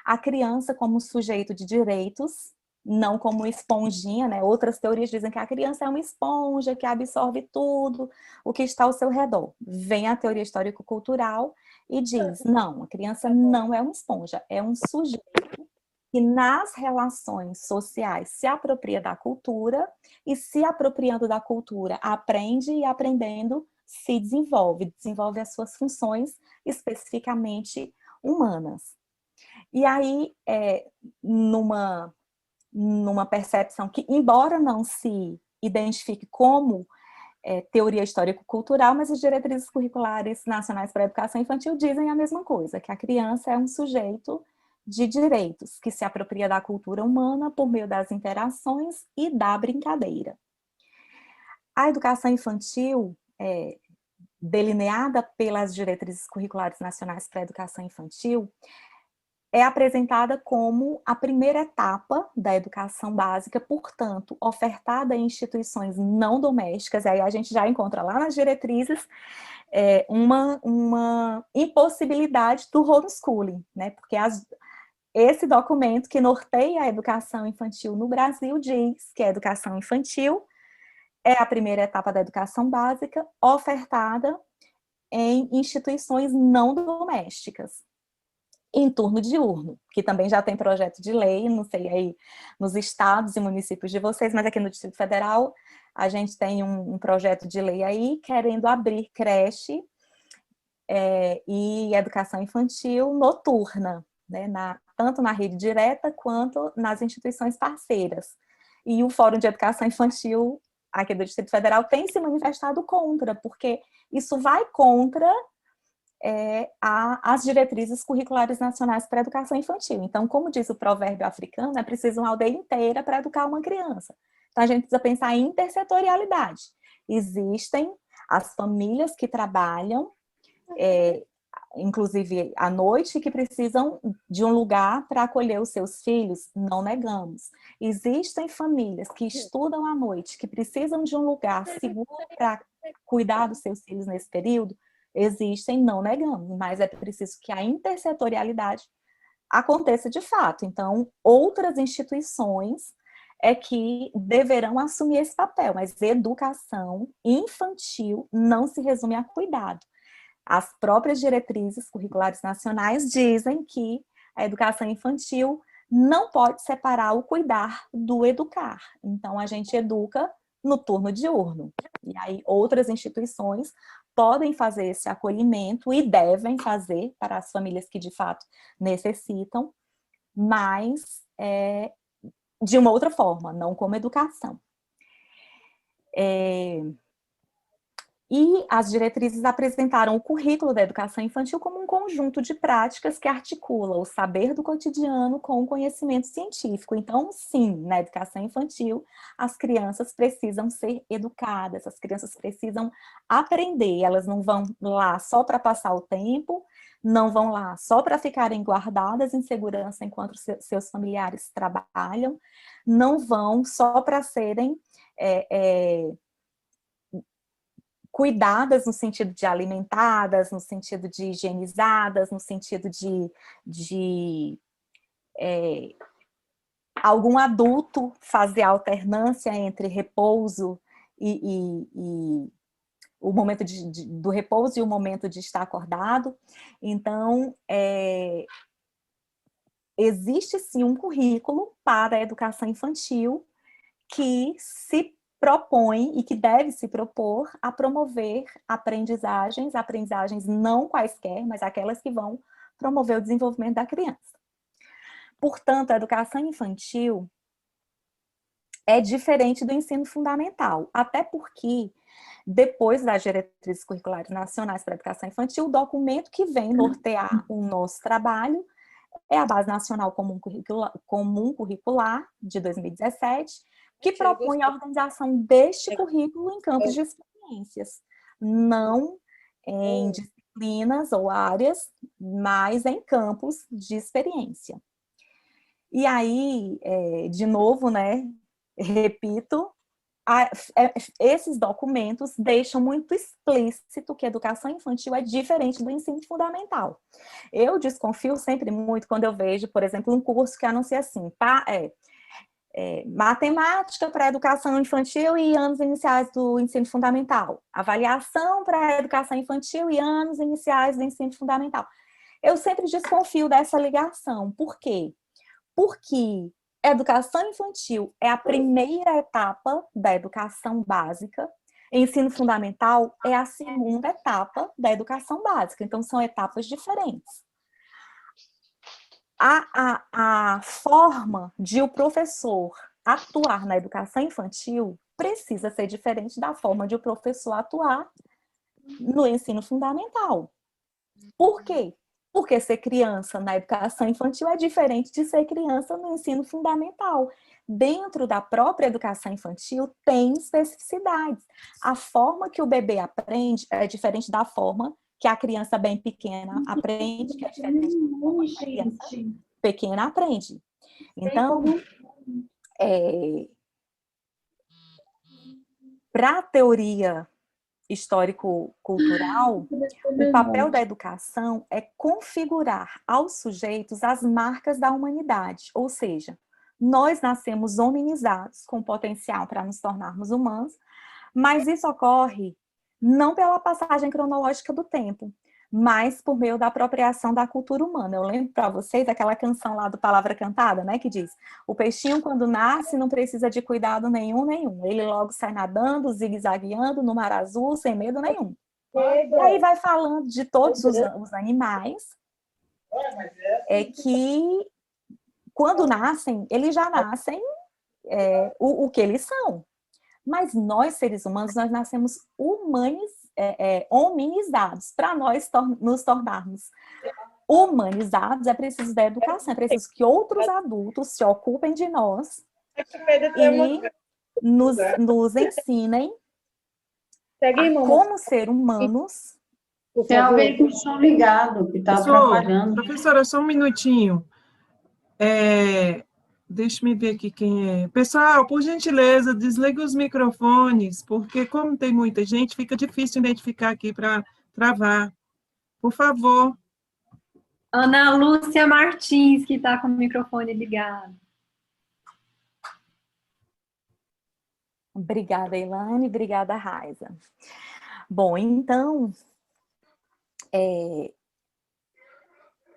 A criança como sujeito de direitos, não como esponjinha, né? Outras teorias dizem que a criança é uma esponja que absorve tudo o que está ao seu redor. Vem a teoria histórico-cultural e diz, não, a criança não é uma esponja, é um sujeito que nas relações sociais se apropria da cultura e se apropriando da cultura aprende e aprendendo se desenvolve as suas funções especificamente humanas. E aí, numa percepção que, embora não se identifique como teoria histórico-cultural, mas as diretrizes curriculares nacionais para a educação infantil dizem a mesma coisa, que a criança é um sujeito de direitos, que se apropria da cultura humana por meio das interações e da brincadeira. A educação infantil, delineada pelas diretrizes curriculares nacionais para a educação infantil, é apresentada como a primeira etapa da educação básica, portanto, ofertada em instituições não domésticas, aí a gente já encontra lá nas diretrizes uma impossibilidade do homeschooling, né? Porque esse documento que norteia a educação infantil no Brasil diz que a educação infantil é a primeira etapa da educação básica ofertada em instituições não domésticas, em turno diurno, que também já tem projeto de lei, não sei aí nos estados e municípios de vocês, mas aqui no Distrito Federal a gente tem um projeto de lei aí querendo abrir creche e educação infantil noturna, né, tanto na rede direta quanto nas instituições parceiras. E o Fórum de Educação Infantil aqui do Distrito Federal tem se manifestado contra, porque isso vai contra as diretrizes curriculares nacionais para a educação infantil. Então, como diz o provérbio africano, é preciso uma aldeia inteira para educar uma criança. Então, a gente precisa pensar em intersetorialidade. Existem as famílias que trabalham, inclusive à noite, que precisam de um lugar para acolher os seus filhos, não negamos. Existem famílias que estudam à noite, que precisam de um lugar seguro para cuidar dos seus filhos nesse período, existem, não negamos, mas é preciso que a intersetorialidade aconteça de fato. Então, outras instituições que deverão assumir esse papel, mas educação infantil não se resume a cuidado. As próprias diretrizes curriculares nacionais dizem que a educação infantil não pode separar o cuidar do educar. Então, a gente educa no turno diurno. E aí, outras instituições podem fazer esse acolhimento e devem fazer para as famílias que, de fato, necessitam, mas de uma outra forma, não como educação. E as diretrizes apresentaram o currículo da educação infantil como um conjunto de práticas que articula o saber do cotidiano com o conhecimento científico. Então, sim, na educação infantil, as crianças precisam ser educadas, as crianças precisam aprender, elas não vão lá só para passar o tempo, não vão lá só para ficarem guardadas em segurança enquanto seus familiares trabalham, não vão só para serem cuidadas no sentido de alimentadas, no sentido de higienizadas, no sentido de algum adulto fazer a alternância entre repouso e o momento do repouso e o momento de estar acordado. Então, existe sim um currículo para a educação infantil que se propõe e que deve se propor a promover aprendizagens não quaisquer, mas aquelas que vão promover o desenvolvimento da criança. Portanto, a educação infantil é diferente do ensino fundamental, até porque, depois das diretrizes curriculares nacionais para a educação infantil, o documento que vem nortear o nosso trabalho é a Base Nacional Comum Curricular, de 2017, que propõe a organização deste currículo em campos de experiências, não em disciplinas ou áreas, mas em campos de experiência. E aí, de novo, né, repito, esses documentos deixam muito explícito que a educação infantil é diferente do ensino fundamental. Eu desconfio sempre muito quando eu vejo, por exemplo, um curso que anuncia assim, matemática para a educação infantil e anos iniciais do ensino fundamental, avaliação para a educação infantil e anos iniciais do ensino fundamental. Eu sempre desconfio dessa ligação. Por quê? Porque a educação infantil é a primeira etapa da educação básica, ensino fundamental é a segunda etapa da educação básica, então são etapas diferentes. A forma de o professor atuar na educação infantil precisa ser diferente da forma de o professor atuar no ensino fundamental. Por quê? Porque ser criança na educação infantil é diferente de ser criança no ensino fundamental. Dentro da própria educação infantil tem especificidades. A forma que o bebê aprende é diferente da forma que a criança bem pequena aprende, que é diferente da forma que a criança pequena aprende. Então, para a teoria histórico-cultural, o papel da educação é configurar aos sujeitos as marcas da humanidade, ou seja, nós nascemos hominizados, com potencial para nos tornarmos humanos, mas isso ocorre não pela passagem cronológica do tempo, mas por meio da apropriação da cultura humana. Eu lembro para vocês aquela canção lá do Palavra Cantada, né, que diz: o peixinho quando nasce não precisa de cuidado nenhum, ele logo sai nadando, zigue-zagueando no mar azul, sem medo nenhum. E aí vai falando de todos os animais, que quando nascem, eles já nascem o que eles são. Mas nós, seres humanos, nós nascemos hominizados. Para nós nos tornarmos humanizados, é preciso da educação, é preciso que outros adultos se ocupem de nós e nos ensinem como ser humanos. Tem alguém com o som ligado, que está atrapalhando. Professora, só um minutinho. Deixa-me ver aqui quem é. Pessoal, por gentileza, desliga os microfones, porque como tem muita gente, fica difícil identificar aqui para travar. Por favor. Ana Lúcia Martins, que está com o microfone ligado. Obrigada, Elaine. Obrigada, Raiza. Bom, então,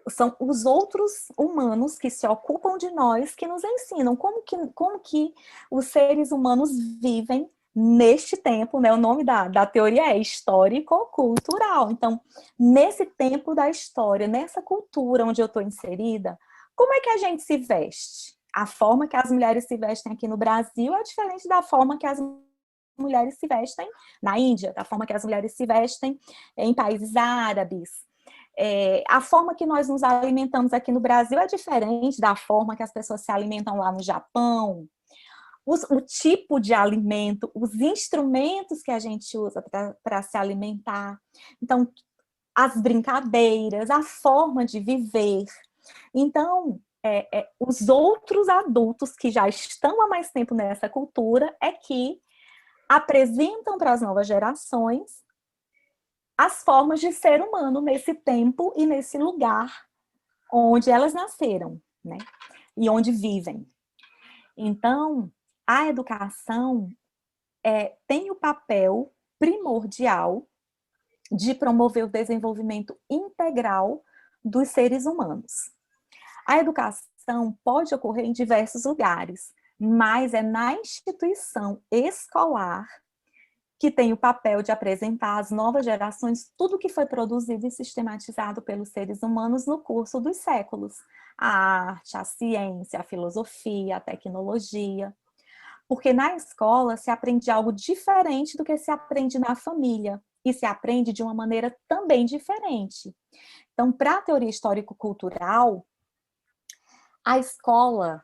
são os outros humanos que se ocupam de nós que nos ensinam como que os seres humanos vivem neste tempo, né? O nome da teoria é histórico-cultural. Então, nesse tempo da história, nessa cultura onde eu estou inserida, como é que a gente se veste? A forma que as mulheres se vestem aqui no Brasil é diferente da forma que as mulheres se vestem na Índia, da forma que as mulheres se vestem em países árabes. A forma que nós nos alimentamos aqui no Brasil é diferente da forma que as pessoas se alimentam lá no Japão. O tipo de alimento, os instrumentos que a gente usa para se alimentar. Então, as brincadeiras, a forma de viver. Então, os outros adultos que já estão há mais tempo nessa cultura é que apresentam para as novas gerações as formas de ser humano nesse tempo e nesse lugar onde elas nasceram, né? E onde vivem. Então, a educação tem o papel primordial de promover o desenvolvimento integral dos seres humanos. A educação pode ocorrer em diversos lugares, mas é na instituição escolar que tem o papel de apresentar às novas gerações tudo que foi produzido e sistematizado pelos seres humanos no curso dos séculos. A arte, a ciência, a filosofia, a tecnologia. Porque na escola se aprende algo diferente do que se aprende na família. E se aprende de uma maneira também diferente. Então, para a teoria histórico-cultural, a escola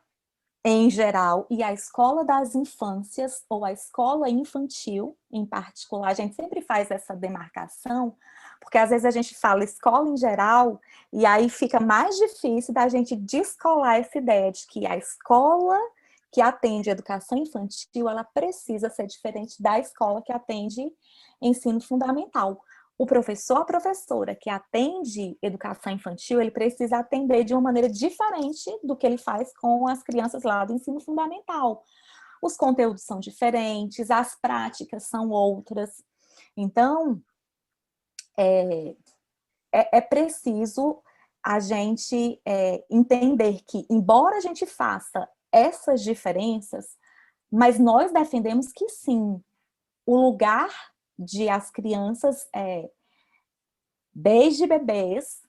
em geral, e a escola das infâncias, ou a escola infantil, em particular, a gente sempre faz essa demarcação, porque às vezes a gente fala escola em geral, e aí fica mais difícil da gente descolar essa ideia de que a escola que atende a educação infantil, ela precisa ser diferente da escola que atende ensino fundamental. o professor, a professora que atende educação infantil, ele precisa atender de uma maneira diferente do que ele faz com as crianças lá do ensino fundamental. Os conteúdos são diferentes, as práticas são outras. Então, é preciso a gente entender que, embora a gente faça essas diferenças, mas nós defendemos que sim, o lugar de as crianças, desde bebês,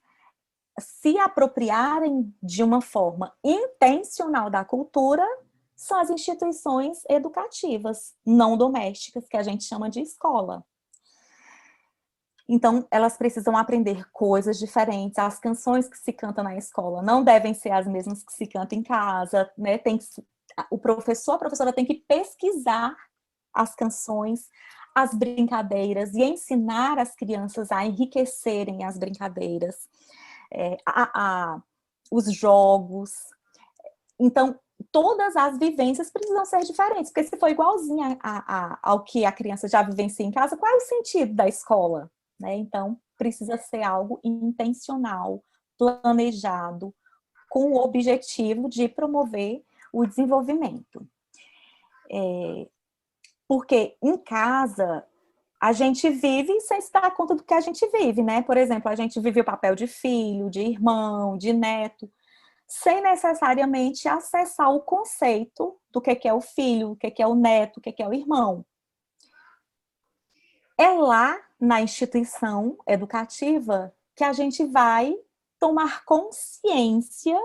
se apropriarem de uma forma intencional da cultura, são as instituições educativas, não domésticas, que a gente chama de escola. Então, elas precisam aprender coisas diferentes. As canções que se cantam na escola não devem ser as mesmas que se cantam em casa, né? O professor, a professora tem que pesquisar as canções, as brincadeiras e ensinar as crianças a enriquecerem as brincadeiras, os jogos. Então, todas as vivências precisam ser diferentes, porque se for igualzinha ao que a criança já vivencia em casa, qual é o sentido da escola? Né? Então, precisa ser algo intencional, planejado, com o objetivo de promover o desenvolvimento. Porque em casa, a gente vive sem se dar conta do que a gente vive, né? Por exemplo, a gente vive o papel de filho, de irmão, de neto, sem necessariamente acessar o conceito do que é o filho, o que é o neto, o que é o irmão. É lá na instituição educativa que a gente vai tomar consciência,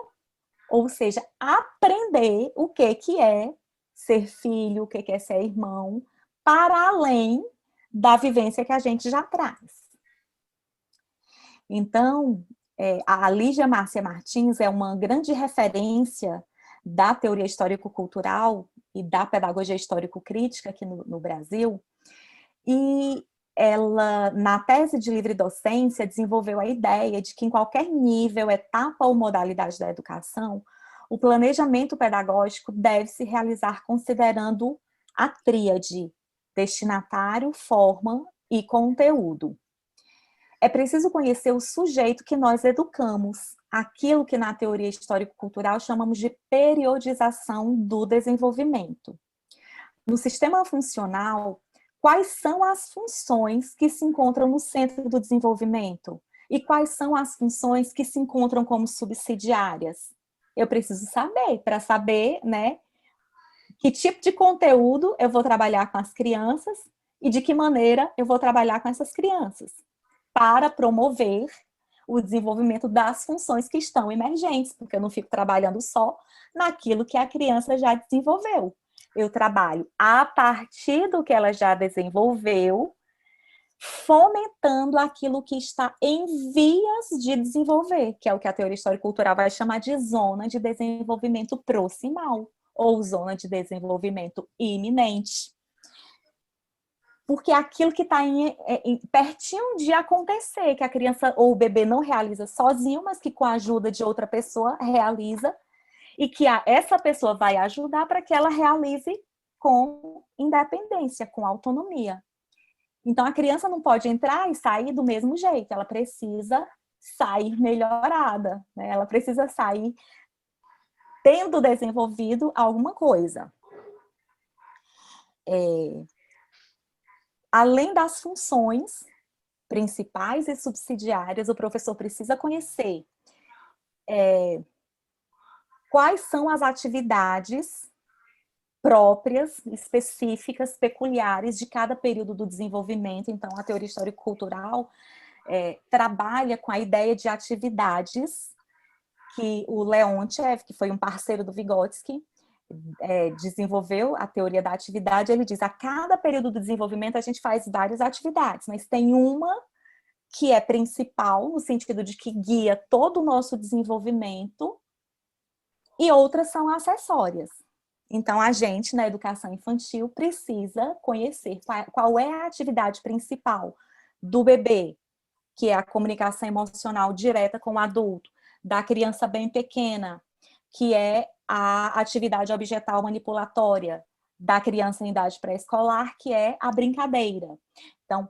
ou seja, aprender o que é ser filho, o que é ser irmão, para além da vivência que a gente já traz. Então, a Lígia Márcia Martins é uma grande referência da teoria histórico-cultural e da pedagogia histórico-crítica aqui no Brasil, e ela, na tese de livre docência, desenvolveu a ideia de que em qualquer nível, etapa ou modalidade da educação, o planejamento pedagógico deve se realizar considerando a tríade destinatário, forma e conteúdo. É preciso conhecer o sujeito que nós educamos, aquilo que na teoria histórico-cultural chamamos de periodização do desenvolvimento. No sistema funcional, quais são as funções que se encontram no centro do desenvolvimento? E quais são as funções que se encontram como subsidiárias? Eu preciso saber, para saber, né, que tipo de conteúdo eu vou trabalhar com as crianças e de que maneira eu vou trabalhar com essas crianças, para promover o desenvolvimento das funções que estão emergentes, porque eu não fico trabalhando só naquilo que a criança já desenvolveu. Eu trabalho a partir do que ela já desenvolveu, fomentando aquilo que está em vias de desenvolver, que é o que a teoria histórico-cultural vai chamar de zona de desenvolvimento proximal, ou zona de desenvolvimento iminente. Porque aquilo que está pertinho de acontecer, que a criança ou o bebê não realiza sozinho, mas que com a ajuda de outra pessoa realiza, e que essa pessoa vai ajudar para que ela realize com independência, com autonomia. Então, a criança não pode entrar e sair do mesmo jeito, ela precisa sair melhorada, né? Ela precisa sair tendo desenvolvido alguma coisa. Além das funções principais e subsidiárias, o professor precisa conhecer quais são as atividades próprias, específicas, peculiares de cada período do desenvolvimento. Então, a teoria histórico-cultural trabalha com a ideia de atividades que o Leontiev, que foi um parceiro do Vygotsky, desenvolveu a teoria da atividade. Ele diz, a cada período do desenvolvimento a gente faz várias atividades, mas tem uma que é principal, no sentido de que guia todo o nosso desenvolvimento, e outras são acessórias. Então, a gente, na educação infantil, precisa conhecer qual é a atividade principal do bebê, que é a comunicação emocional direta com o adulto, da criança bem pequena, que é a atividade objetal manipulatória, da criança em idade pré-escolar, que é a brincadeira. Então,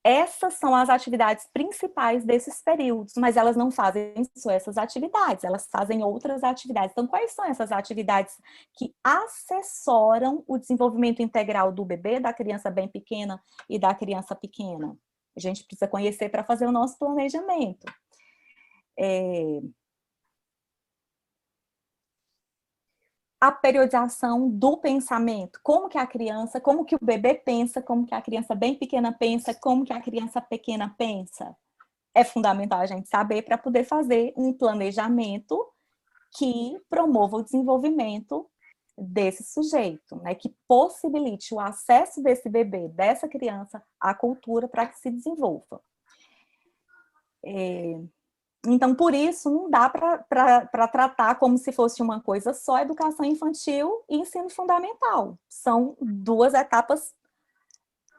essas são as atividades principais desses períodos, mas elas não fazem só essas atividades, elas fazem outras atividades. Então, quais são essas atividades que assessoram o desenvolvimento integral do bebê, da criança bem pequena e da criança pequena? A gente precisa conhecer para fazer o nosso planejamento. A periodização do pensamento, como que o bebê pensa, como que a criança bem pequena pensa, como que a criança pequena pensa. É fundamental a gente saber para poder fazer um planejamento que promova o desenvolvimento desse sujeito, né, que possibilite o acesso desse bebê, dessa criança, à cultura para que se desenvolva. Então, por isso, não dá para tratar como se fosse uma coisa só educação infantil e ensino fundamental. São duas etapas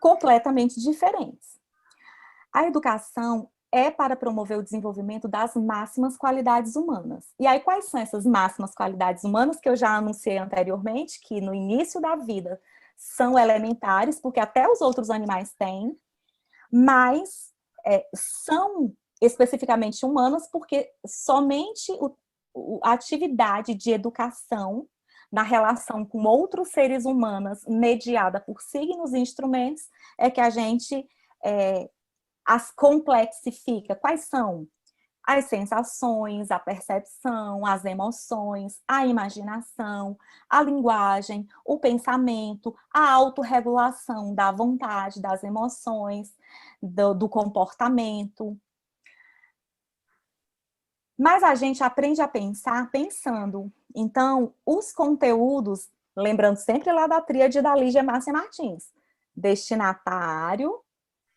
completamente diferentes. A educação é para promover o desenvolvimento das máximas qualidades humanas. E aí, quais são essas máximas qualidades humanas que eu já anunciei anteriormente, que no início da vida são elementares, porque até os outros animais têm, mas são especificamente humanas, porque somente a atividade de educação na relação com outros seres humanos, mediada por signos e instrumentos, é que a gente as complexifica. Quais são? As sensações, a percepção, as emoções, a imaginação, a linguagem, o pensamento, a autorregulação da vontade, das emoções, do comportamento. Mas a gente aprende a pensar pensando. Então, os conteúdos, lembrando sempre lá da tríade da Lígia Márcia Martins, destinatário,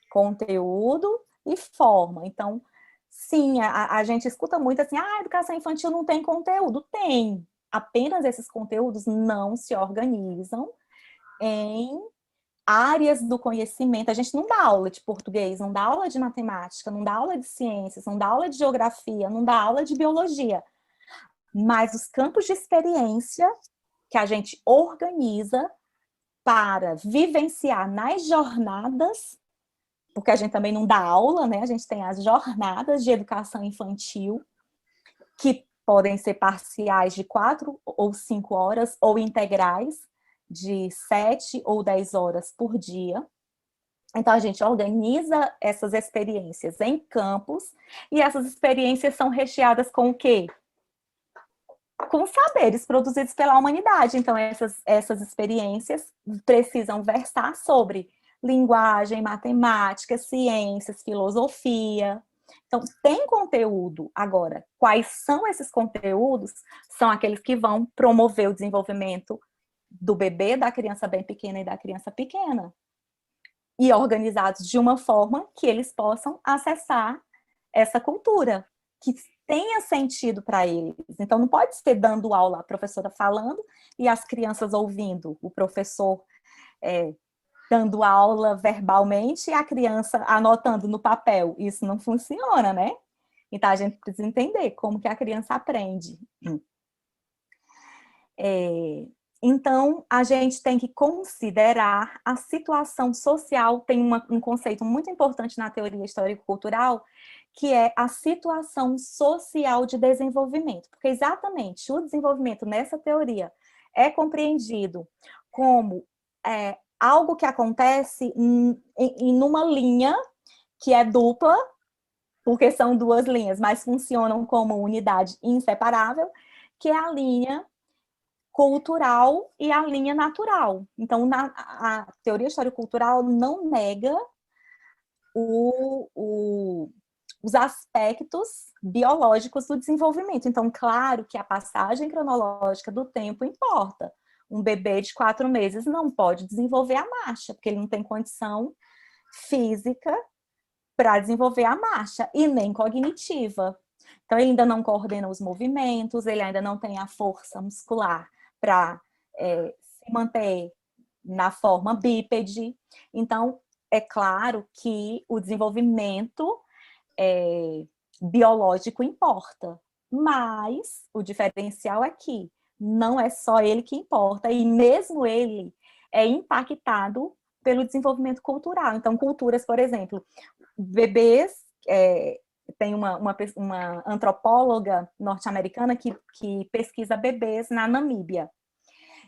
conteúdo e forma. Então, sim, a gente escuta muito assim, a educação infantil não tem conteúdo. Tem. Apenas esses conteúdos não se organizam em áreas do conhecimento. A gente não dá aula de português, não dá aula de matemática, não dá aula de ciências, não dá aula de geografia, não dá aula de biologia. Mas os campos de experiência que a gente organiza para vivenciar nas jornadas, porque a gente também não dá aula, né? A gente tem as jornadas de educação infantil, que podem ser parciais de 4 ou 5 horas, ou integrais, de 7 ou 10 horas por dia. Então, a gente organiza essas experiências em campos, e essas experiências são recheadas com o quê? Com saberes produzidos pela humanidade. Então, essas experiências precisam versar sobre linguagem, matemática, ciências, filosofia. Então, tem conteúdo. Agora, quais são esses conteúdos? São aqueles que vão promover o desenvolvimento do bebê, da criança bem pequena e da criança pequena. E organizados de uma forma que eles possam acessar essa cultura, que tenha sentido para eles. Então, não pode ser dando aula, a professora falando e as crianças ouvindo, o professor dando aula verbalmente e a criança anotando no papel. Isso não funciona, né? Então, a gente precisa entender como que a criança aprende. Então, a gente tem que considerar a situação social. Tem um conceito muito importante na teoria histórico-cultural, que é a situação social de desenvolvimento. Porque exatamente o desenvolvimento nessa teoria é compreendido como algo que acontece em uma linha que é dupla, porque são duas linhas, mas funcionam como unidade inseparável, que é a linha cultural e a linha natural. Então, a teoria histórico-cultural não nega os aspectos biológicos do desenvolvimento. Então, claro que a passagem cronológica do tempo importa. Um bebê de 4 meses não pode desenvolver a marcha, porque ele não tem condição física para desenvolver a marcha, e nem cognitiva. Então, ele ainda não coordena os movimentos, ele ainda não tem a força muscular para se manter na forma bípede. Então, é claro que o desenvolvimento biológico importa, mas o diferencial é que não é só ele que importa, e mesmo ele é impactado pelo desenvolvimento cultural. Então, culturas, por exemplo, bebês, tem uma antropóloga norte-americana que pesquisa bebês na Namíbia.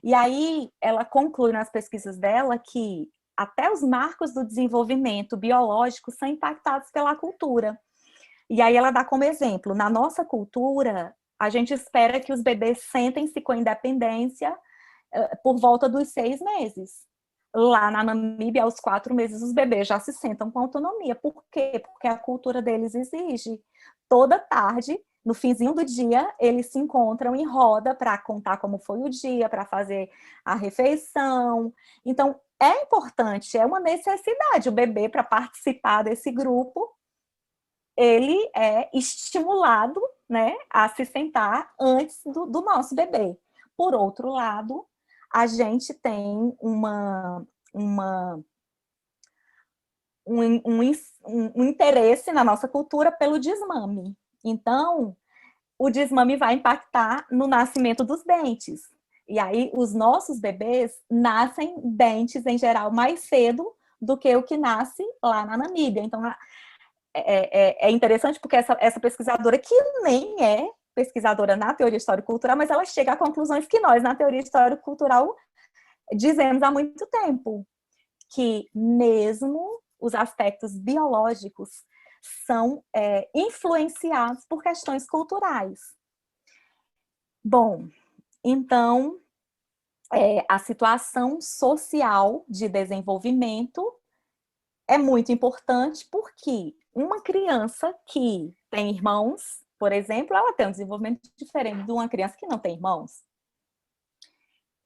E aí, ela conclui nas pesquisas dela que até os marcos do desenvolvimento biológico são impactados pela cultura. E aí ela dá como exemplo, na nossa cultura, a gente espera que os bebês sentem-se com independência por volta dos 6 meses. Lá na Namíbia, aos 4 meses, os bebês já se sentam com autonomia. Por quê? Porque a cultura deles exige. Toda tarde, no finzinho do dia, eles se encontram em roda para contar como foi o dia, para fazer a refeição. Então, é importante, é uma necessidade o bebê para participar desse grupo. Ele é estimulado, né, a se sentar antes do nosso bebê. Por outro lado, a gente tem um interesse na nossa cultura pelo desmame. Então, o desmame vai impactar no nascimento dos dentes. E aí, os nossos bebês nascem dentes, em geral, mais cedo do que o que nasce lá na Namíbia. Então, é interessante porque essa pesquisadora, que nem é pesquisadora na teoria histórico-cultural, mas ela chega a conclusões que nós, na teoria histórico-cultural, dizemos há muito tempo, que mesmo os aspectos biológicos são influenciados por questões culturais. Bom, então, a situação social de desenvolvimento é muito importante porque uma criança que tem irmãos, por exemplo, ela tem um desenvolvimento diferente de uma criança que não tem irmãos.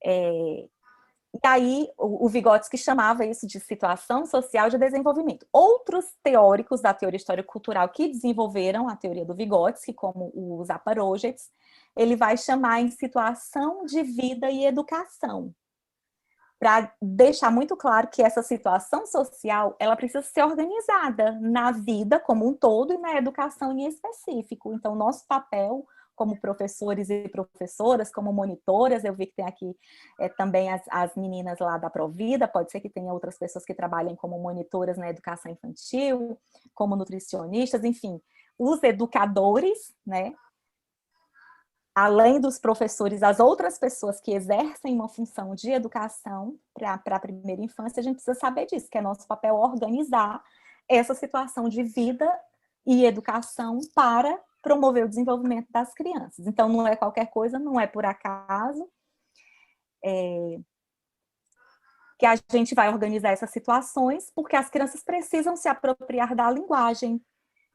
E aí, o Vygotsky chamava isso de situação social de desenvolvimento. Outros teóricos da teoria histórico-cultural que desenvolveram a teoria do Vygotsky, como o Zaporozhets, ele vai chamar em situação de vida e educação, para deixar muito claro que essa situação social, ela precisa ser organizada na vida como um todo e na educação em específico. Então, nosso papel como professores e professoras, como monitoras, eu vi que tem aqui também as meninas lá da Provida, pode ser que tenha outras pessoas que trabalhem como monitoras na educação infantil, como nutricionistas, enfim, os educadores, né? Além dos professores, as outras pessoas que exercem uma função de educação para a primeira infância, a gente precisa saber disso, que é nosso papel organizar essa situação de vida e educação para promover o desenvolvimento das crianças. Então, não é qualquer coisa, não é por acaso que a gente vai organizar essas situações, porque as crianças precisam se apropriar da linguagem.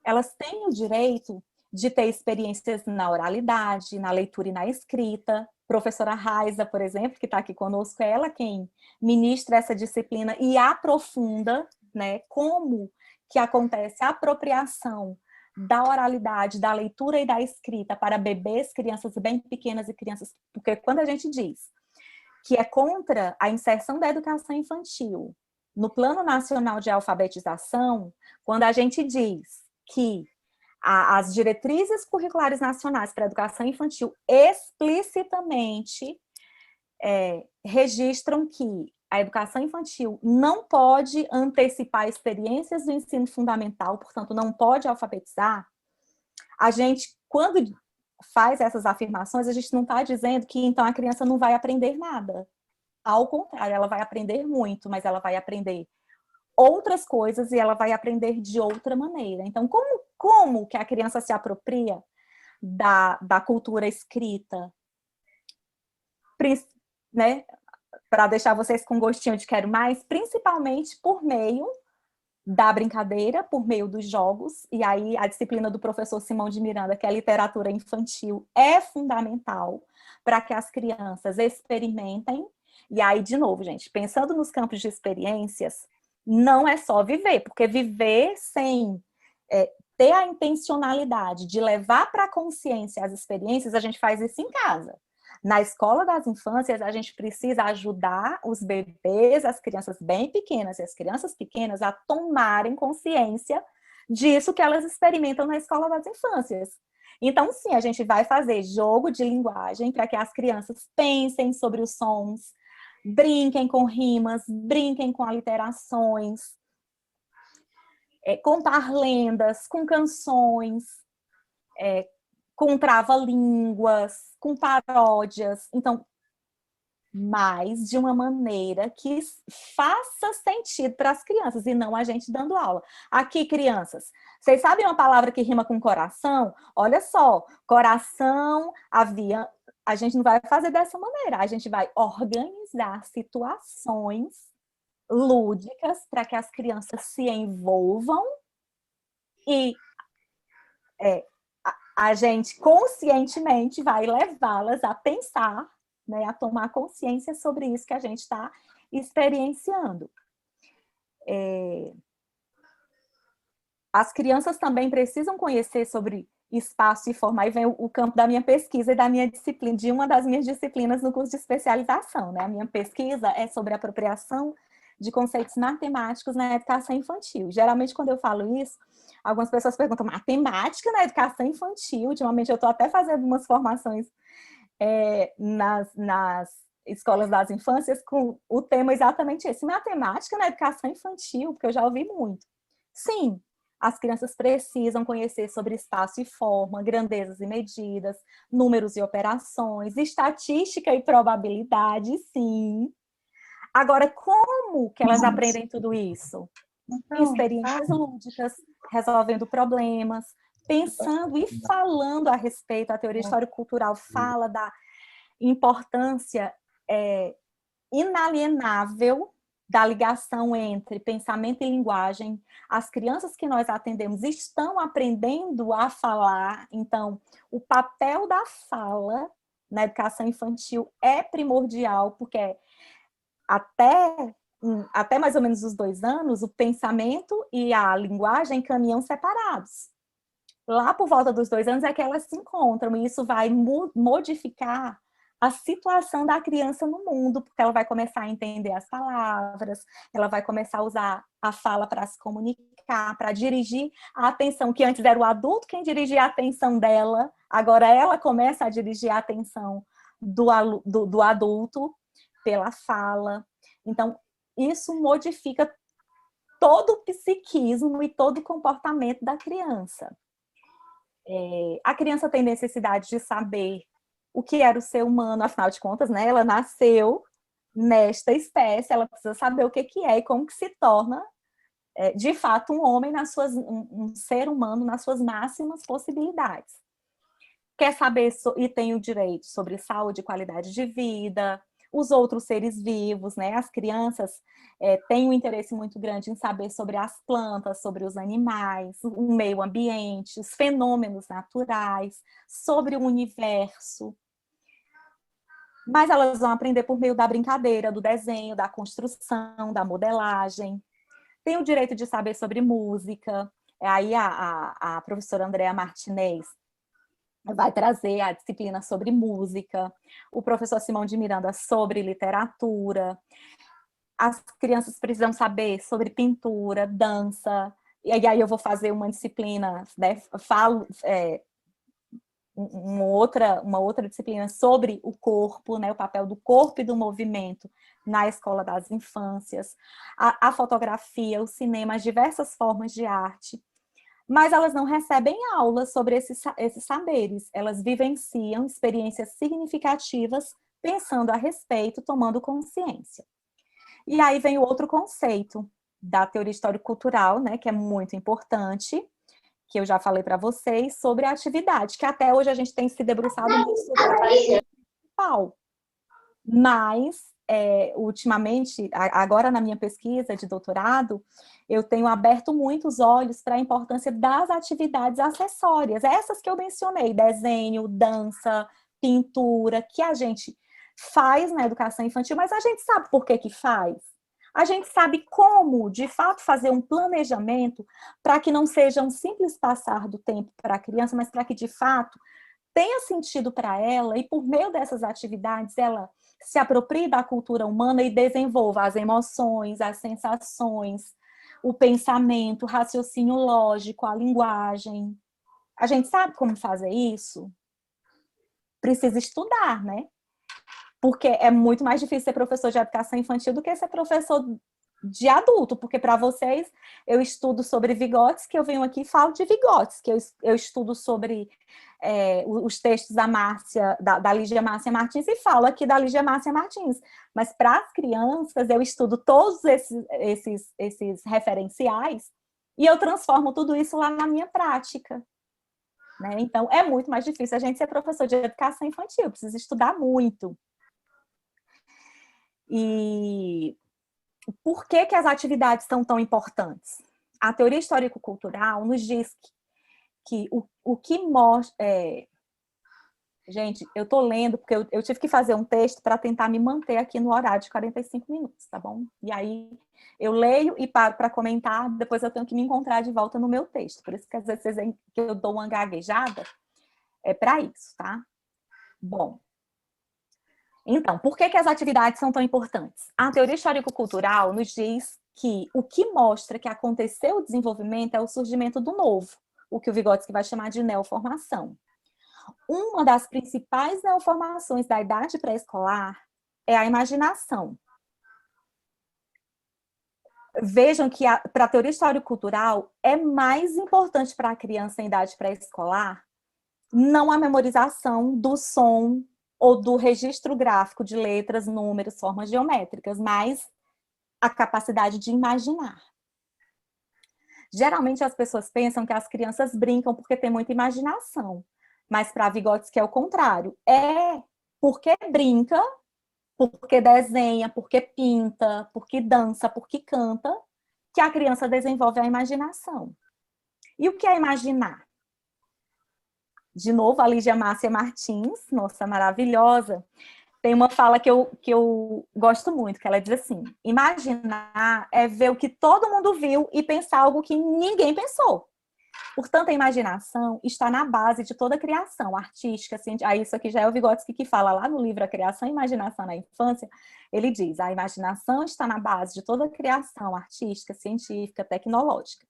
Elas têm o direito de ter experiências na oralidade, na leitura e na escrita. Professora Raiza, por exemplo, que está aqui conosco, é ela quem ministra essa disciplina e aprofunda, né, como que acontece a apropriação da oralidade, da leitura e da escrita para bebês, crianças bem pequenas e crianças... Porque quando a gente diz que é contra a inserção da educação infantil no Plano Nacional de Alfabetização, quando a gente diz que as diretrizes curriculares nacionais para a educação infantil explicitamente registram que a educação infantil não pode antecipar experiências do ensino fundamental, portanto, não pode alfabetizar. A gente, quando faz essas afirmações, a gente não está dizendo que, então, a criança não vai aprender nada. Ao contrário, ela vai aprender muito, mas ela vai aprender outras coisas e ela vai aprender de outra maneira. Então, como que a criança se apropria da cultura escrita? Né? Para deixar vocês com gostinho de quero mais, principalmente por meio da brincadeira, por meio dos jogos, e aí a disciplina do professor Simão de Miranda, que é a literatura infantil, é fundamental para que as crianças experimentem. E aí, de novo, gente, pensando nos campos de experiências, não é só viver, porque viver sem ter a intencionalidade de levar para a consciência as experiências, a gente faz isso em casa. Na escola das infâncias, a gente precisa ajudar os bebês, as crianças bem pequenas e as crianças pequenas a tomarem consciência disso que elas experimentam na escola das infâncias. Então, sim, a gente vai fazer jogo de linguagem para que as crianças pensem sobre os sons, brinquem com rimas, brinquem com aliterações, contar lendas, com canções, com trava-línguas, com paródias. Então, mas de uma maneira que faça sentido para as crianças, e não a gente dando aula. Aqui, crianças, vocês sabem uma palavra que rima com coração? Olha só, coração, avião. A gente não vai fazer dessa maneira, a gente vai organizar situações lúdicas para que as crianças se envolvam e a gente conscientemente vai levá-las a pensar, né, a tomar consciência sobre isso que a gente está experienciando. As crianças também precisam conhecer sobre espaço e forma. Aí vem o campo da minha pesquisa e da minha disciplina, de uma das minhas disciplinas no curso de especialização, né? A minha pesquisa é sobre apropriação de conceitos matemáticos na educação infantil. Geralmente, quando eu falo isso, algumas pessoas perguntam, matemática na educação infantil? Ultimamente, eu estou até fazendo umas formações nas escolas das infâncias com o tema exatamente esse, matemática na educação infantil, porque eu já ouvi muito. Sim, as crianças precisam conhecer sobre espaço e forma, grandezas e medidas, números e operações, estatística e probabilidade, sim. Agora, como que elas aprendem tudo isso? Experiências lúdicas, resolvendo problemas, pensando e falando a respeito. A teoria histórico-cultural fala da importância inalienável da ligação entre pensamento e linguagem. As crianças que nós atendemos estão aprendendo a falar, então o papel da fala na educação infantil é primordial, porque até mais ou menos os 2 anos, o pensamento e a linguagem caminham separados. Lá por volta dos 2 anos é que elas se encontram, e isso vai modificar a situação da criança no mundo, porque ela vai começar a entender as palavras, ela vai começar a usar a fala para se comunicar, para dirigir a atenção, que antes era o adulto quem dirigia a atenção dela, agora ela começa a dirigir a atenção do adulto pela fala. Então, isso modifica todo o psiquismo e todo o comportamento da criança. A criança tem necessidade de saber o que era o ser humano, afinal de contas, né? Ela nasceu nesta espécie, ela precisa saber o que é e como que se torna, de fato, um homem, um ser humano nas suas máximas possibilidades. Quer saber e tem o direito sobre saúde e qualidade de vida, os outros seres vivos, né? As crianças têm um interesse muito grande em saber sobre as plantas, sobre os animais, o meio ambiente, os fenômenos naturais, sobre o universo. Mas elas vão aprender por meio da brincadeira, do desenho, da construção, da modelagem. Tem o direito de saber sobre música. Aí a professora Andrea Martinez vai trazer a disciplina sobre música, o professor Simão de Miranda sobre literatura. As crianças precisam saber sobre pintura, dança, e aí eu vou fazer uma disciplina, né, uma outra disciplina sobre o corpo, né, o papel do corpo e do movimento na escola das infâncias, a fotografia, o cinema, as diversas formas de arte. Mas elas não recebem aulas sobre esses saberes, elas vivenciam experiências significativas, pensando a respeito, tomando consciência. E aí vem o outro conceito da teoria histórico-cultural, né, que é muito importante, que eu já falei para vocês, sobre a atividade, que até hoje a gente tem se debruçado muito sobre a atividade principal. Mas, ultimamente, agora na minha pesquisa de doutorado, eu tenho aberto muito os olhos para a importância das atividades acessórias, essas que eu mencionei, desenho, dança, pintura, que a gente faz na educação infantil, mas a gente sabe por que faz. A gente sabe como, de fato, fazer um planejamento para que não seja um simples passar do tempo para a criança, mas para que, de fato, tenha sentido para ela, e por meio dessas atividades ela se aproprie da cultura humana e desenvolva as emoções, as sensações, o pensamento, o raciocínio lógico, a linguagem. A gente sabe como fazer isso? Precisa estudar, né? Porque é muito mais difícil ser professor de educação infantil do que ser professor de adulto, porque para vocês eu estudo sobre Vygotsky, eu venho aqui e falo de Vygotsky, eu estudo sobre os textos da Márcia, da Lígia Márcia Martins, e falo aqui da Lígia Márcia Martins, mas para as crianças eu estudo todos esses referenciais e eu transformo tudo isso lá na minha prática. Né? Então, é muito mais difícil a gente ser professor de educação infantil, precisa estudar muito. E por que as atividades são tão importantes? A teoria histórico-cultural nos diz que o que mostra... Gente, eu estou lendo, porque eu tive que fazer um texto para tentar me manter aqui no horário de 45 minutos, tá bom? E aí eu leio e paro para comentar, depois eu tenho que me encontrar de volta no meu texto. Por isso que às vezes vocês veem que eu dou uma gaguejada, é para isso, tá? Bom, então, por que as atividades são tão importantes? A teoria histórico-cultural nos diz que o que mostra que aconteceu o desenvolvimento é o surgimento do novo, o que o Vygotsky vai chamar de neoformação. Uma das principais neoformações da idade pré-escolar é a imaginação. Vejam que para a teoria histórico-cultural é mais importante para a criança em idade pré-escolar não a memorização do som ou do registro gráfico de letras, números, formas geométricas, mas a capacidade de imaginar. Geralmente as pessoas pensam que as crianças brincam porque tem muita imaginação, mas para Vygotsky é o contrário. É porque brinca, porque desenha, porque pinta, porque dança, porque canta, que a criança desenvolve a imaginação. E o que é imaginar? De novo, a Lígia Márcia Martins, nossa, maravilhosa, tem uma fala que eu gosto muito, que ela diz assim: imaginar é ver o que todo mundo viu e pensar algo que ninguém pensou. Portanto, a imaginação está na base de toda a criação artística. Aí isso aqui já é o Vygotsky que fala lá no livro A Criação e Imaginação na Infância. Ele diz: a imaginação está na base de toda a criação artística, científica, tecnológica.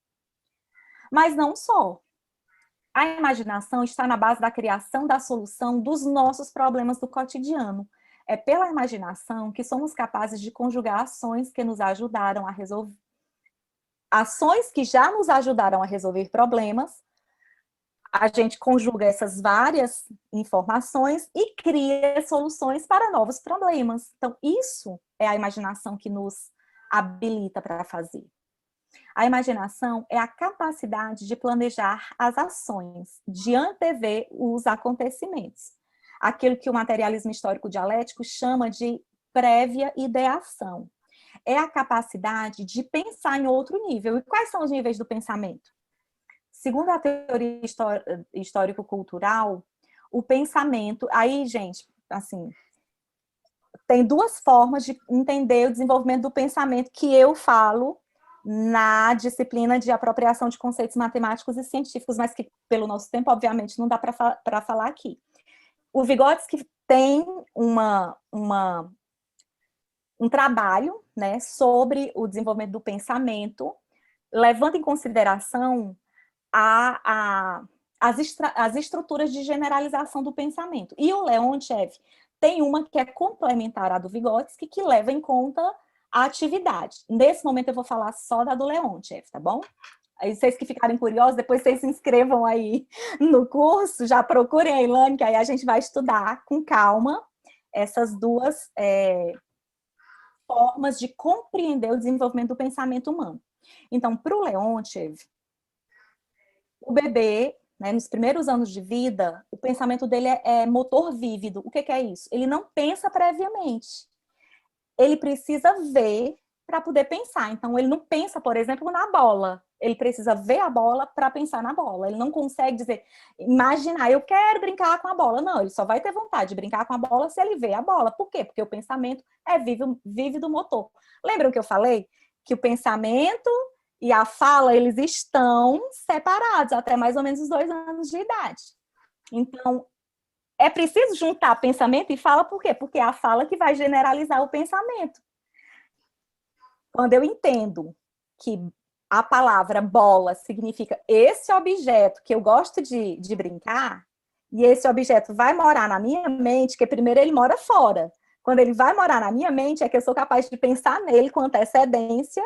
Mas não só. A imaginação está na base da criação da solução dos nossos problemas do cotidiano. É pela imaginação que somos capazes de conjugar ações que nos ajudaram a resolver. Ações que já nos ajudaram a resolver problemas, a gente conjuga essas várias informações e cria soluções para novos problemas. Então, isso é a imaginação que nos habilita para fazer. A imaginação é a capacidade de planejar as ações, de antever os acontecimentos. Aquilo que o materialismo histórico dialético chama de prévia ideação. É a capacidade de pensar em outro nível. E quais são os níveis do pensamento? Segundo a teoria histórico-cultural, o pensamento... Aí, gente, assim, tem duas formas de entender o desenvolvimento do pensamento que eu falo na disciplina de apropriação de conceitos matemáticos e científicos, mas que, pelo nosso tempo, obviamente, não dá para falar aqui. O Vygotsky tem um trabalho, né, sobre o desenvolvimento do pensamento, levando em consideração as estruturas de generalização do pensamento. E o Leontiev tem uma que é complementar à do Vygotsky, que leva em conta a atividade. Nesse momento eu vou falar só da do Leontiev, tá bom? Aí vocês que ficarem curiosos, depois vocês se inscrevam aí no curso, já procurem a Ilane, que aí a gente vai estudar com calma essas duas formas de compreender o desenvolvimento do pensamento humano. Então, para o Leontiev, o bebê, né, nos primeiros anos de vida, o pensamento dele é motor vívido. O que é isso? Ele não pensa previamente. Ele precisa ver para poder pensar. Então, ele não pensa, por exemplo, na bola. Ele precisa ver a bola para pensar na bola. Ele não consegue dizer, imaginar, eu quero brincar com a bola. Não, ele só vai ter vontade de brincar com a bola se ele vê a bola. Por quê? Porque o pensamento é vívido motor. Lembram que eu falei? Que o pensamento e a fala, eles estão separados até mais ou menos os 2 anos de idade. Então, é preciso juntar pensamento e fala, por quê? Porque é a fala que vai generalizar o pensamento. Quando eu entendo que a palavra bola significa esse objeto que eu gosto de brincar, e esse objeto vai morar na minha mente, que primeiro ele mora fora. Quando ele vai morar na minha mente, é que eu sou capaz de pensar nele com antecedência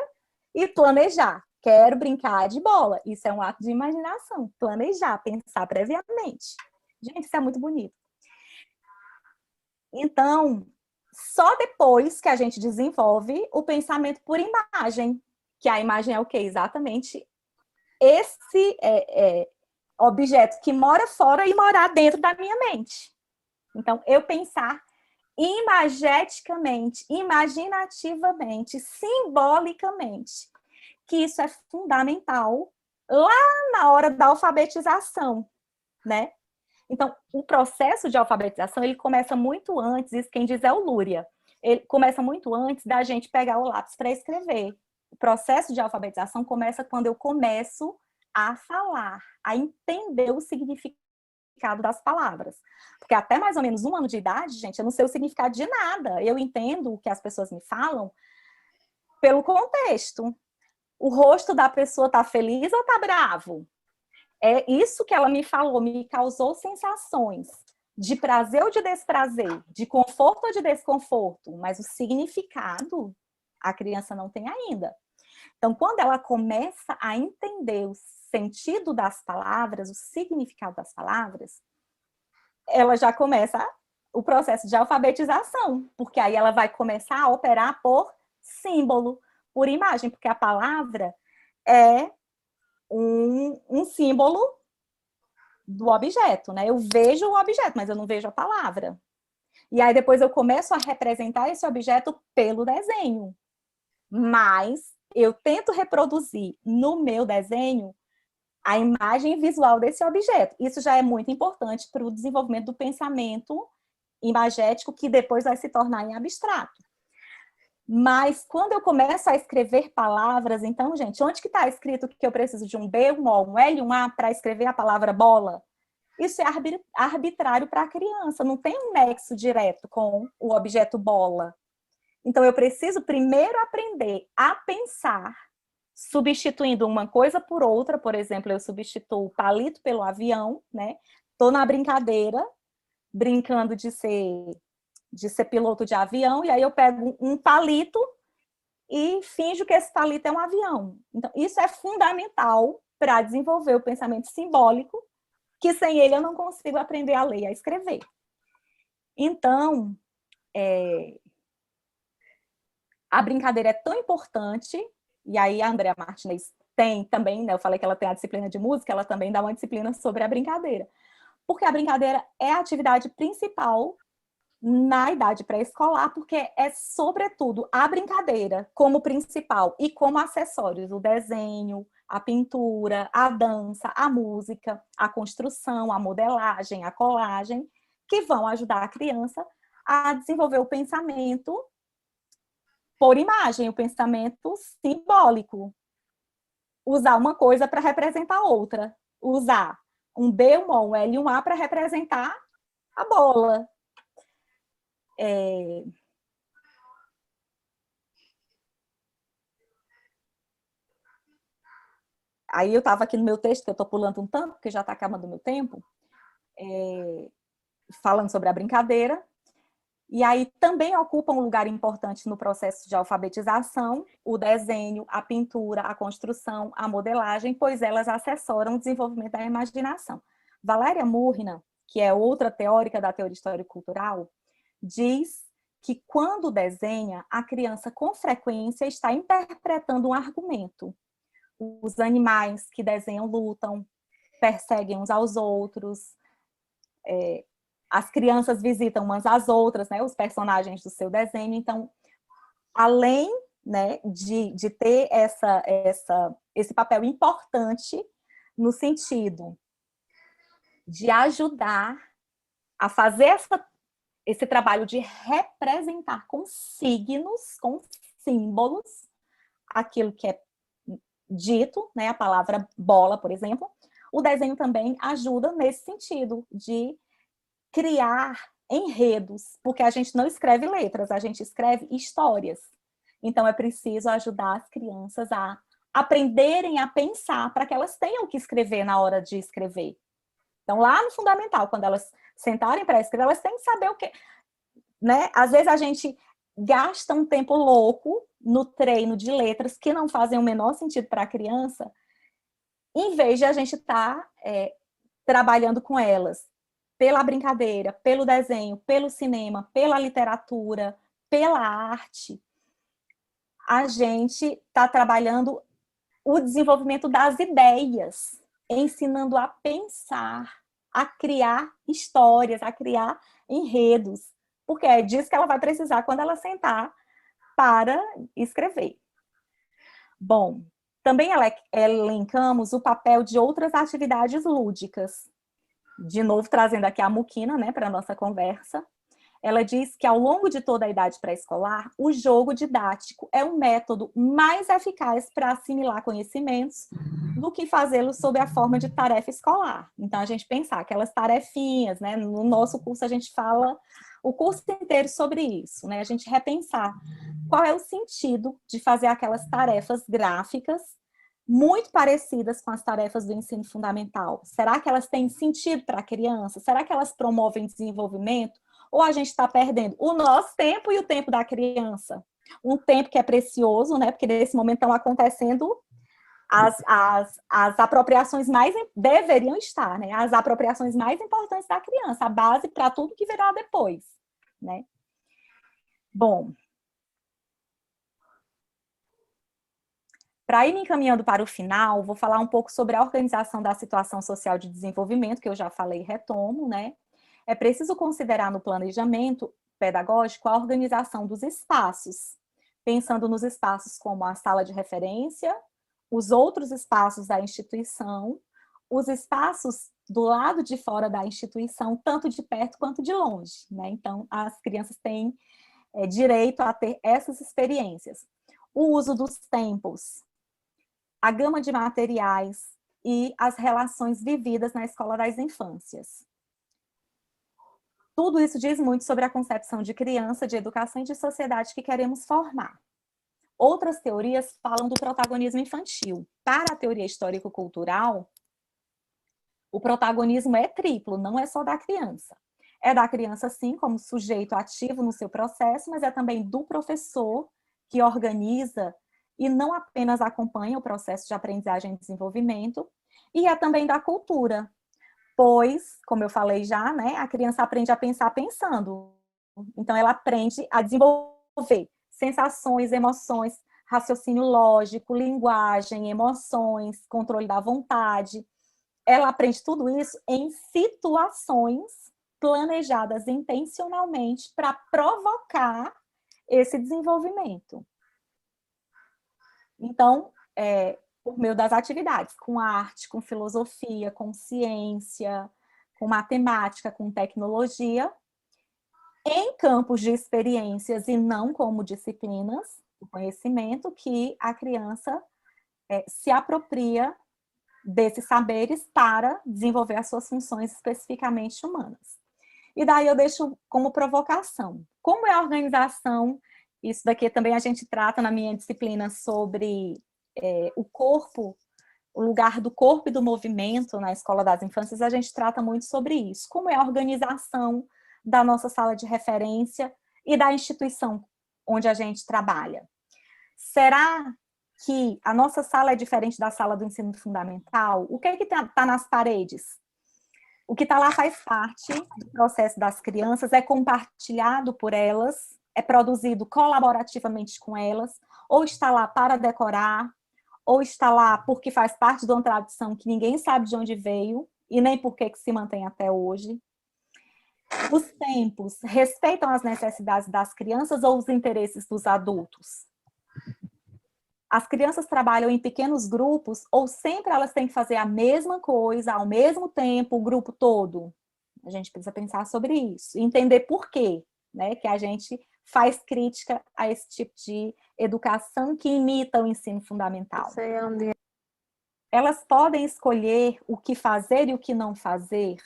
e planejar. Quero brincar de bola. Isso é um ato de imaginação. Planejar, pensar previamente. Gente, isso é muito bonito. Então, só depois que a gente desenvolve o pensamento por imagem, que a imagem é o quê? Exatamente esse objeto que mora fora e morar dentro da minha mente. Então, eu pensar imageticamente, imaginativamente, simbolicamente, que isso é fundamental lá na hora da alfabetização, né? Então, o processo de alfabetização, ele começa muito antes, isso quem diz é o Lúria, ele começa muito antes da gente pegar o lápis para escrever. O processo de alfabetização começa quando eu começo a falar, a entender o significado das palavras. Porque até mais ou menos 1 ano de idade, gente, eu não sei o significado de nada. Eu entendo o que as pessoas me falam pelo contexto. O rosto da pessoa está feliz ou está bravo? É isso que ela me falou, me causou sensações de prazer ou de desprazer, de conforto ou de desconforto, mas o significado a criança não tem ainda. Então, quando ela começa a entender o sentido das palavras, o significado das palavras, ela já começa o processo de alfabetização, porque aí ela vai começar a operar por símbolo, por imagem, porque a palavra é um símbolo do objeto, né? Eu vejo o objeto, mas eu não vejo a palavra. E aí depois eu começo a representar esse objeto pelo desenho. Mas eu tento reproduzir no meu desenho a imagem visual desse objeto. Isso já é muito importante para o desenvolvimento do pensamento imagético, que depois vai se tornar em abstrato. Mas quando eu começo a escrever palavras, então, gente, onde que está escrito que eu preciso de um B, um O, um L, um A para escrever a palavra bola? Isso é arbitrário para a criança, não tem um nexo direto com o objeto bola. Então, eu preciso primeiro aprender a pensar, substituindo uma coisa por outra. Por exemplo, eu substituo o palito pelo avião, né? Estou na brincadeira, brincando de ser piloto de avião, e aí eu pego um palito e finjo que esse palito é um avião. Então, isso é fundamental para desenvolver o pensamento simbólico, que sem ele eu não consigo aprender a ler e a escrever. Então, a brincadeira é tão importante, e aí a Andrea Martinez tem também, né, eu falei que ela tem a disciplina de música, ela também dá uma disciplina sobre a brincadeira. Porque a brincadeira é a atividade principal na idade pré-escolar, porque é, sobretudo, a brincadeira como principal e como acessórios, o desenho, a pintura, a dança, a música, a construção, a modelagem, a colagem, que vão ajudar a criança a desenvolver o pensamento por imagem, o pensamento simbólico. Usar uma coisa para representar outra. Usar um B, um O, um L e um A para representar a bola. Aí eu estava aqui no meu texto, que eu estou pulando um tanto, porque já está acabando o meu tempo, falando sobre a brincadeira. E aí também ocupa um lugar importante no processo de alfabetização, o desenho, a pintura, a construção, a modelagem, pois elas assessoram o desenvolvimento da imaginação. Valéria Murna, que é outra teórica da teoria histórico-cultural, diz que quando desenha, a criança com frequência está interpretando um argumento. Os animais que desenham lutam, perseguem uns aos outros, as crianças visitam umas às outras, né, os personagens do seu desenho. Então, além, né, de ter esse papel importante no sentido de ajudar a fazer esse trabalho de representar com signos, com símbolos, aquilo que é dito, né, a palavra bola, por exemplo, o desenho também ajuda nesse sentido de criar enredos, porque a gente não escreve letras, a gente escreve histórias. Então, é preciso ajudar as crianças a aprenderem a pensar para que elas tenham que escrever na hora de escrever. Então, lá no fundamental, quando elas sentarem para escrever, elas têm que saber né? Às vezes a gente gasta um tempo louco no treino de letras que não fazem o menor sentido para a criança, em vez de a gente estar trabalhando com elas pela brincadeira, pelo desenho, pelo cinema, pela literatura, pela arte, a gente está trabalhando o desenvolvimento das ideias, ensinando a pensar, a criar histórias, a criar enredos, porque é disso que ela vai precisar quando ela sentar para escrever. Bom, também elencamos o papel de outras atividades lúdicas. De novo, trazendo aqui a Muquina, né, para a nossa conversa. Ela diz que, ao longo de toda a idade pré-escolar, o jogo didático é um método mais eficaz para assimilar conhecimentos do que fazê-lo sob a forma de tarefa escolar. Então, a gente pensar aquelas tarefinhas, né? No nosso curso, a gente fala o curso inteiro sobre isso, né? A gente repensar qual é o sentido de fazer aquelas tarefas gráficas muito parecidas com as tarefas do ensino fundamental. Será que elas têm sentido para a criança? Será que elas promovem desenvolvimento? Ou a gente está perdendo o nosso tempo e o tempo da criança? Um tempo que é precioso, né? Porque nesse momento estão acontecendo as apropriações mais deveriam estar, né? As apropriações mais importantes da criança, a base para tudo que virá depois, né? Bom, para ir me encaminhando para o final, vou falar um pouco sobre a organização da situação social de desenvolvimento, que eu já falei e retomo, né? É preciso considerar no planejamento pedagógico a organização dos espaços, pensando nos espaços como a sala de referência, os outros espaços da instituição, os espaços do lado de fora da instituição, tanto de perto quanto de longe, né? Então, as crianças têm direito a ter essas experiências. O uso dos tempos, a gama de materiais e as relações vividas na escola das infâncias. Tudo isso diz muito sobre a concepção de criança, de educação e de sociedade que queremos formar. Outras teorias falam do protagonismo infantil. Para a teoria histórico-cultural, o protagonismo é triplo, não é só da criança. É da criança, sim, como sujeito ativo no seu processo, mas é também do professor que organiza e não apenas acompanha o processo de aprendizagem e desenvolvimento, e é também da cultura, pois, como eu falei já, né, a criança aprende a pensar pensando. Então, ela aprende a desenvolver sensações, emoções, raciocínio lógico, linguagem, emoções, controle da vontade. Ela aprende tudo isso em situações planejadas intencionalmente para provocar esse desenvolvimento. Então, por meio das atividades, com arte, com filosofia, com ciência, com matemática, com tecnologia, em campos de experiências e não como disciplinas, o conhecimento que a criança se apropria desses saberes para desenvolver as suas funções especificamente humanas. E daí eu deixo como provocação. Como é a organização? Isso daqui também a gente trata na minha disciplina sobre o corpo, o lugar do corpo e do movimento na Escola das Infâncias, a gente trata muito sobre isso. Como é a organização da nossa sala de referência e da instituição onde a gente trabalha? Será que a nossa sala é diferente da sala do ensino fundamental? O que é que está nas paredes? O que está lá faz parte do processo das crianças, é compartilhado por elas, é produzido colaborativamente com elas, ou está lá para decorar, ou está lá porque faz parte de uma tradição que ninguém sabe de onde veio, e nem por que se mantém até hoje. Os tempos respeitam as necessidades das crianças ou os interesses dos adultos? As crianças trabalham em pequenos grupos ou sempre elas têm que fazer a mesma coisa, ao mesmo tempo, o grupo todo? A gente precisa pensar sobre isso, entender por quê, né, que a gente faz crítica a esse tipo de educação que imita o ensino fundamental. Elas podem escolher o que fazer e o que não fazer?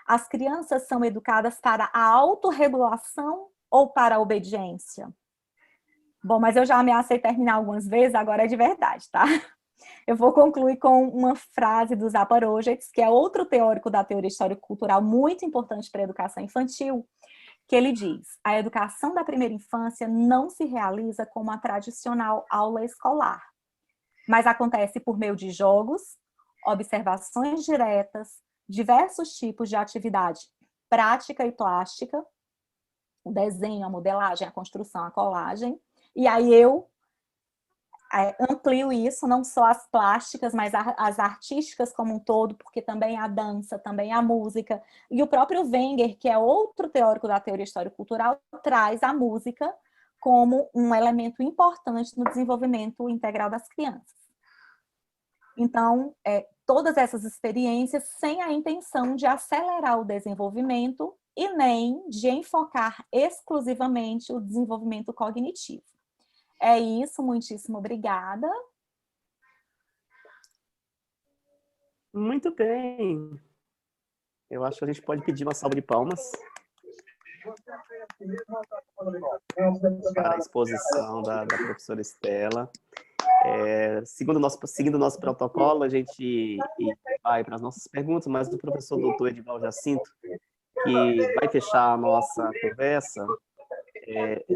As crianças são educadas para a autorregulação ou para a obediência? Bom, mas eu já ameacei terminar algumas vezes, agora é de verdade, tá? Eu vou concluir com uma frase do Zaporozhets, que é outro teórico da teoria histórico-cultural muito importante para a educação infantil, que ele diz: a educação da primeira infância não se realiza como a tradicional aula escolar, mas acontece por meio de jogos, observações diretas, diversos tipos de atividade prática e plástica, o desenho, a modelagem, a construção, a colagem, e aí eu amplio isso, não só as plásticas, mas as artísticas como um todo, porque também a dança, também a música, e o próprio Wenger, que é outro teórico da teoria histórico-cultural, traz a música como um elemento importante no desenvolvimento integral das crianças. Então, todas essas experiências sem a intenção de acelerar o desenvolvimento e nem de enfocar exclusivamente o desenvolvimento cognitivo. É isso, muitíssimo obrigada. Muito bem. Eu acho que a gente pode pedir uma salva de palmas para a exposição da professora Estela. Seguindo o nosso protocolo, a gente vai para as nossas perguntas, mas o professor doutor Edival Jacinto, que vai fechar a nossa conversa.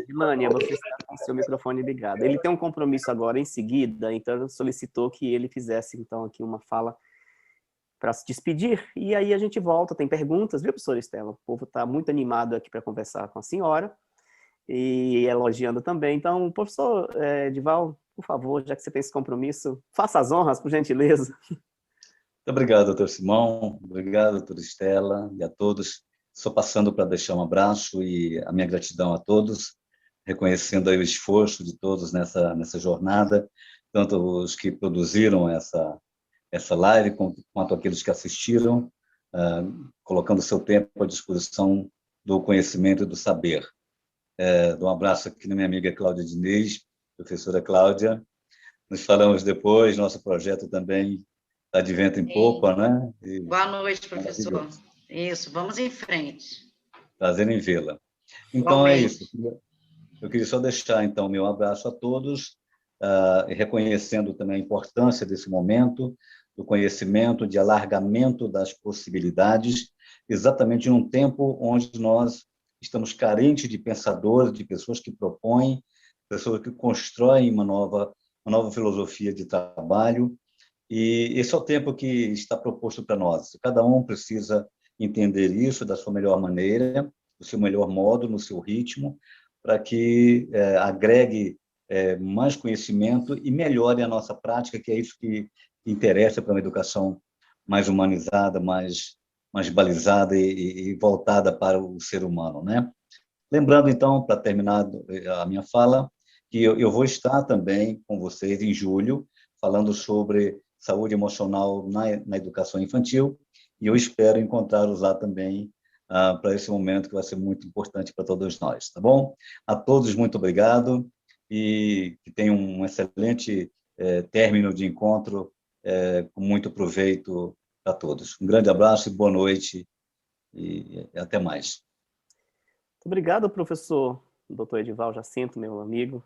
Dilânia, você está com o seu microfone ligado. Ele tem um compromisso agora em seguida, então solicitou que ele fizesse então aqui uma fala para se despedir, e aí a gente volta, tem perguntas, viu, professora Estela? O povo está muito animado aqui para conversar com a senhora, e elogiando também. Então, professor Edival, por favor, já que você tem esse compromisso, faça as honras, por gentileza. Muito obrigado, doutor Simão, obrigado, doutora Estela, e a todos. Estou passando para deixar um abraço e a minha gratidão a todos, reconhecendo aí o esforço de todos nessa jornada, tanto os que produziram essa live, quanto aqueles que assistiram, colocando seu tempo à disposição do conhecimento e do saber. Dou um abraço aqui na minha amiga Cláudia Diniz, professora Cláudia. Nos falamos depois, nosso projeto também está de vento em popa, né? Boa noite, professor. Isso, vamos em frente. Prazer em vê-la. Então, é isso. Eu queria só deixar, então, meu abraço a todos, reconhecendo também a importância desse momento, do conhecimento, de alargamento das possibilidades, exatamente num tempo onde nós estamos carentes de pensadores, de pessoas que propõem, pessoas que constroem uma nova filosofia de trabalho, e esse é o tempo que está proposto para nós. Cada um precisa entender isso da sua melhor maneira, do seu melhor modo, no seu ritmo, para que agregue mais conhecimento e melhore a nossa prática, que é isso que interessa para uma educação mais humanizada, mais balizada e voltada para o ser humano, né? Lembrando, então, para terminar a minha fala, que eu vou estar também com vocês em julho, falando sobre saúde emocional na educação infantil, e eu espero encontrá-los lá também para esse momento que vai ser muito importante para todos nós, tá bom? A todos, muito obrigado e que tenham um excelente término de encontro, com muito proveito para todos. Um grande abraço e boa noite e até mais. Muito obrigado, professor Dr. Edival Jacinto, meu amigo,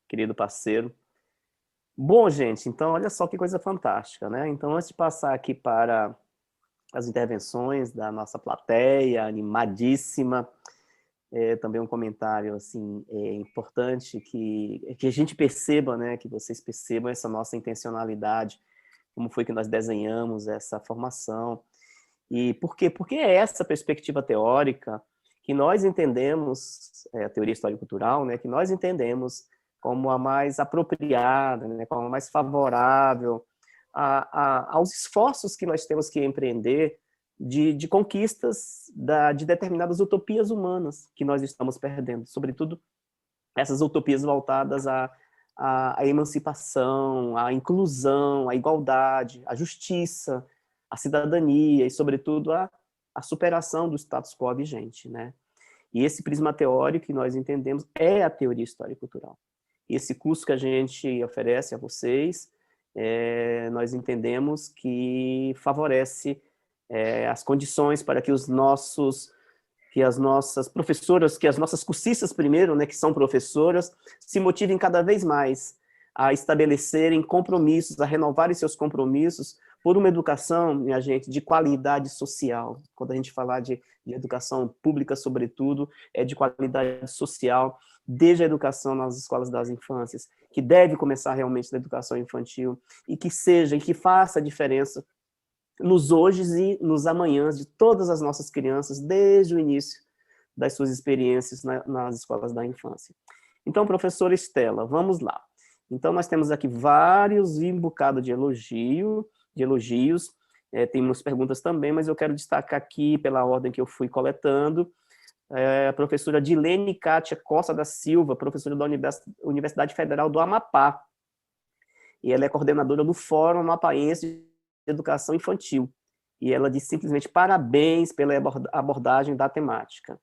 querido parceiro. Bom, gente, então, olha só que coisa fantástica, né? Então, antes de passar aqui para as intervenções da nossa plateia, animadíssima, também um comentário, assim, importante que a gente perceba, né, que vocês percebam essa nossa intencionalidade, como foi que nós desenhamos essa formação, e por quê? Porque é essa perspectiva teórica que nós entendemos, a teoria histórico-cultural, né, que nós entendemos como a mais apropriada, né, como a mais favorável aos esforços que nós temos que empreender de conquistas de determinadas utopias humanas que nós estamos perdendo, sobretudo essas utopias voltadas à emancipação, à inclusão, à igualdade, à justiça, à cidadania e, sobretudo, à superação do status quo vigente, né? E esse prisma teórico que nós entendemos é a teoria histórico-cultural. E esse curso que a gente oferece a vocês, nós entendemos que favorece as condições para que as nossas professoras, que as nossas cursistas primeiro, né, que são professoras, se motivem cada vez mais a estabelecerem compromissos, a renovarem seus compromissos por uma educação, minha gente, de qualidade social. Quando a gente falar de educação pública, sobretudo, é de qualidade social, desde a educação nas escolas das infâncias, que deve começar realmente da educação infantil, e que faça a diferença nos hoje e nos amanhãs de todas as nossas crianças, desde o início das suas experiências nas escolas da infância. Então, professora Estela, vamos lá. Então, nós temos aqui um bocado de elogios, tem umas perguntas também, mas eu quero destacar aqui, pela ordem que eu fui coletando, a professora Dilene Kátia Costa da Silva, professora da Universidade Federal do Amapá, e ela é coordenadora do Fórum Amapaense de Educação Infantil, e ela diz simplesmente parabéns pela abordagem da temática.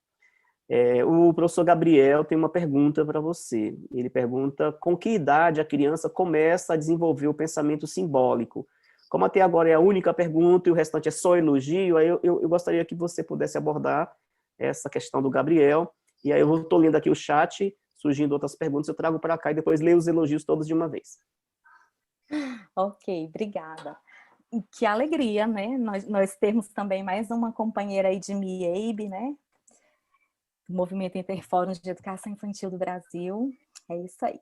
O professor Gabriel tem uma pergunta para você. Ele pergunta com que idade a criança começa a desenvolver o pensamento simbólico. Como até agora é a única pergunta e o restante é só elogio, aí eu gostaria que você pudesse abordar essa questão do Gabriel, e aí eu estou lendo aqui o chat, surgindo outras perguntas, eu trago para cá e depois leio os elogios todos de uma vez. Ok, obrigada. E que alegria, né? Nós temos também mais uma companheira aí de MIEIB, né? Do Movimento Interfóruns de Educação Infantil do Brasil. É isso aí.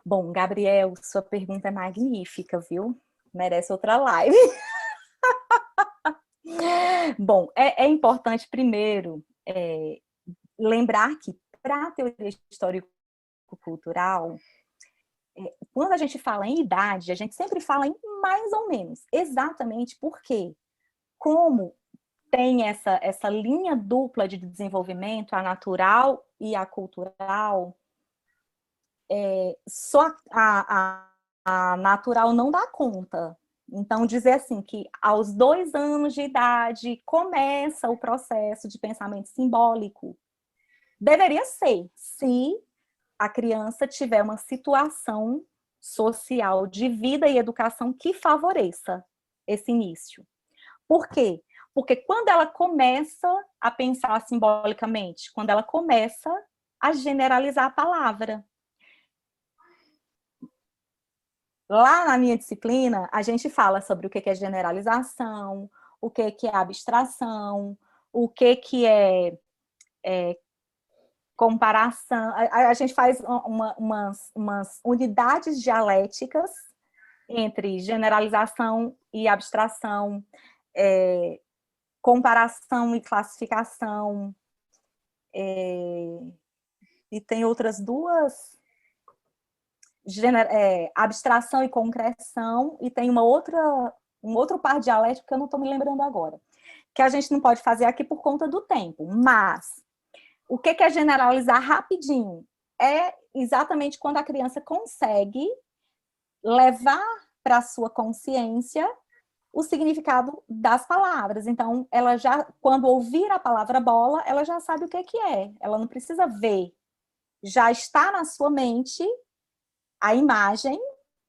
Bom, Gabriel, sua pergunta é magnífica, viu? Merece outra live. Bom, é importante, primeiro, lembrar que, para a teoria histórico-cultural, quando a gente fala em idade, a gente sempre fala em mais ou menos, exatamente porque, como tem essa linha dupla de desenvolvimento, a natural e a cultural, só a natural não dá conta. Então, dizer assim que aos 2 anos de idade começa o processo de pensamento simbólico, deveria ser, se a criança tiver uma situação social de vida e educação que favoreça esse início. Por quê? Porque quando ela começa a pensar simbolicamente, quando ela começa a generalizar a palavra. Lá na minha disciplina, a gente fala sobre o que é generalização, o que é abstração, o que é comparação. A gente faz umas unidades dialéticas entre generalização e abstração, comparação e classificação, e tem outras duas, abstração e concreção, e tem um outro par dialético que eu não estou me lembrando agora, que a gente não pode fazer aqui por conta do tempo, mas o que é generalizar rapidinho? É exatamente quando a criança consegue levar para a sua consciência o significado das palavras. Então, ela já, quando ouvir a palavra bola, ela já sabe o que é. Ela não precisa ver. Já está na sua mente a imagem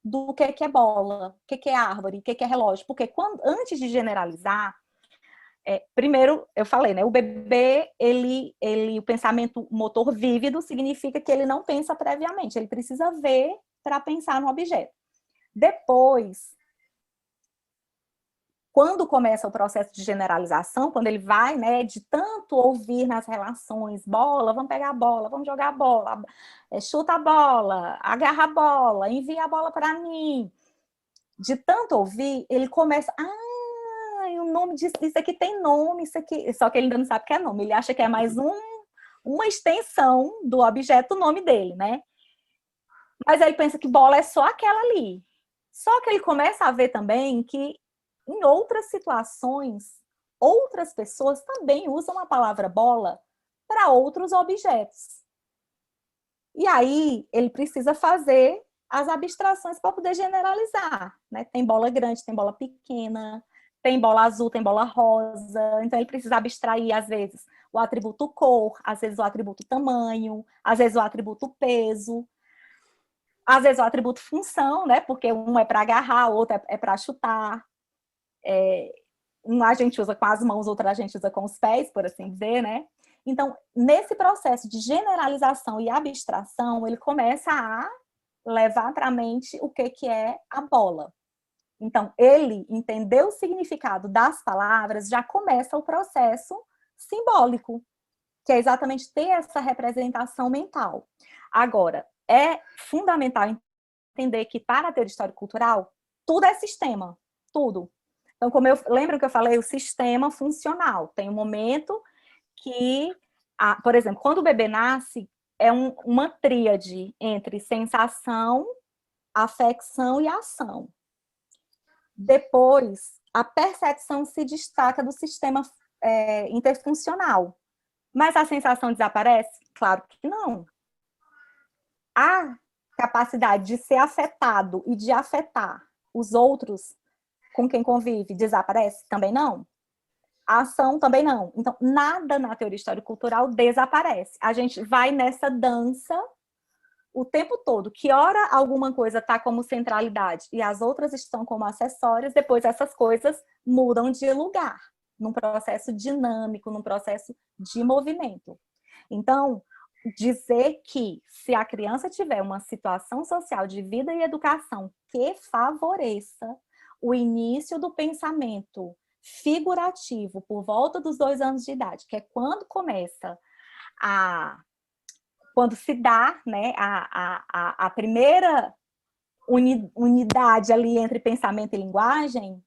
do que é bola, o que é árvore, o que é relógio. Porque antes de generalizar, primeiro, eu falei, né? O bebê, o pensamento motor vívido significa que ele não pensa previamente, ele precisa ver para pensar no objeto. Depois, quando começa o processo de generalização, quando ele vai, né, de tanto ouvir nas relações, bola, vamos pegar a bola, vamos jogar a bola, chuta a bola, agarra a bola, envia a bola para mim. De tanto ouvir, ele começa, o nome disso, isso aqui tem nome, isso aqui, só que ele ainda não sabe o que é nome, ele acha que é mais uma extensão do objeto, o nome dele, né? Mas aí ele pensa que bola é só aquela ali. Só que ele começa a ver também que em outras situações, outras pessoas também usam a palavra bola para outros objetos. E aí, ele precisa fazer as abstrações para poder generalizar, né? Tem bola grande, tem bola pequena, tem bola azul, tem bola rosa. Então, ele precisa abstrair, às vezes, o atributo cor, às vezes o atributo tamanho, às vezes o atributo peso, às vezes o atributo função, né? Porque um é para agarrar, o outro é para chutar. Um a gente usa com as mãos, outro a gente usa com os pés, por assim dizer, né? Então, nesse processo de generalização e abstração, ele começa a levar para a mente o que é a bola. Então, ele entender o significado das palavras, já começa o processo simbólico, que é exatamente ter essa representação mental. Agora, é fundamental entender que, para a teoria histórico-cultural, tudo é sistema, tudo. Então, lembra que eu falei, o sistema funcional. Tem um momento que, por exemplo, quando o bebê nasce, é uma tríade entre sensação, afecção e ação. Depois, a percepção se destaca do sistema interfuncional. Mas a sensação desaparece? Claro que não. A capacidade de ser afetado e de afetar os outros com quem convive desaparece? Também não. A ação também não. Então, nada na teoria histórico-cultural desaparece. A gente vai nessa dança o tempo todo, que ora alguma coisa está como centralidade e as outras estão como acessórias, depois essas coisas mudam de lugar, num processo dinâmico, num processo de movimento. Então, dizer que se a criança tiver uma situação social de vida e educação que favoreça o início do pensamento figurativo por volta dos 2 anos de idade, que é quando começa quando se dá, né, a primeira unidade ali entre pensamento e linguagem,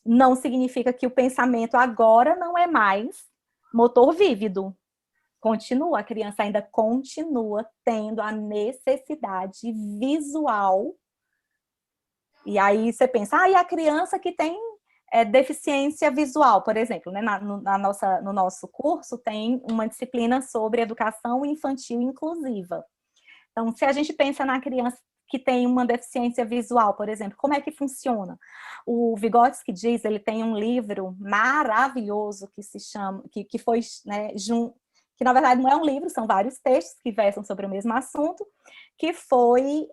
não significa que o pensamento agora não é mais motor vívido. Continua, a criança ainda continua tendo a necessidade visual. E aí você pensa, e a criança que tem deficiência visual, por exemplo, né? No nosso curso tem uma disciplina sobre educação infantil inclusiva. Então, se a gente pensa na criança que tem uma deficiência visual, por exemplo, como é que funciona? O Vygotsky diz, ele tem um livro maravilhoso que se chama, que foi, né, que na verdade não é um livro, são vários textos que versam sobre o mesmo assunto, que foi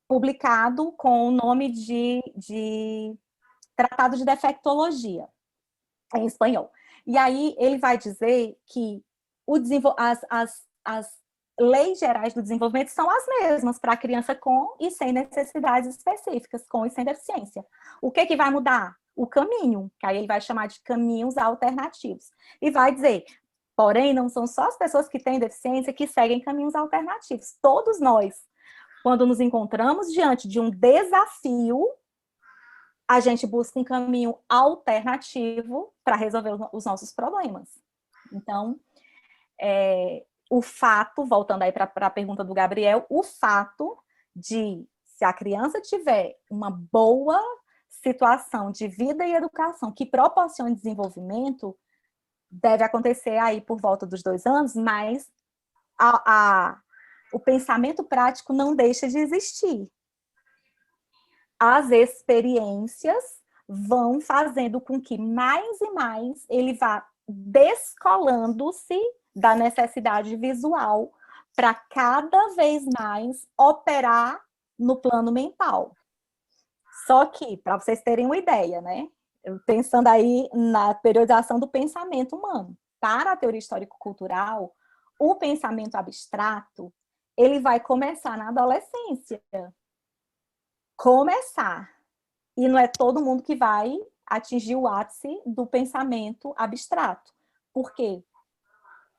publicado com o nome de Tratado de Defectologia, em espanhol. E aí ele vai dizer que as leis gerais do desenvolvimento são as mesmas para a criança com e sem necessidades específicas, com e sem deficiência. O que vai mudar? O caminho, que aí ele vai chamar de caminhos alternativos. E vai dizer, porém, não são só as pessoas que têm deficiência que seguem caminhos alternativos. Todos nós, quando nos encontramos diante de um desafio, a gente busca um caminho alternativo para resolver os nossos problemas. Então, o fato, voltando aí para a pergunta do Gabriel, o fato de, se a criança tiver uma boa situação de vida e educação que proporcione desenvolvimento, deve acontecer aí por volta dos 2 anos, mas o pensamento prático não deixa de existir. As experiências vão fazendo com que mais e mais ele vá descolando-se da necessidade visual para cada vez mais operar no plano mental. Só que, para vocês terem uma ideia, né? Pensando aí na periodização do pensamento humano, para a teoria histórico-cultural, o pensamento abstrato, ele vai começar na adolescência. Começar. E não é todo mundo que vai atingir o ápice do pensamento abstrato. Por quê?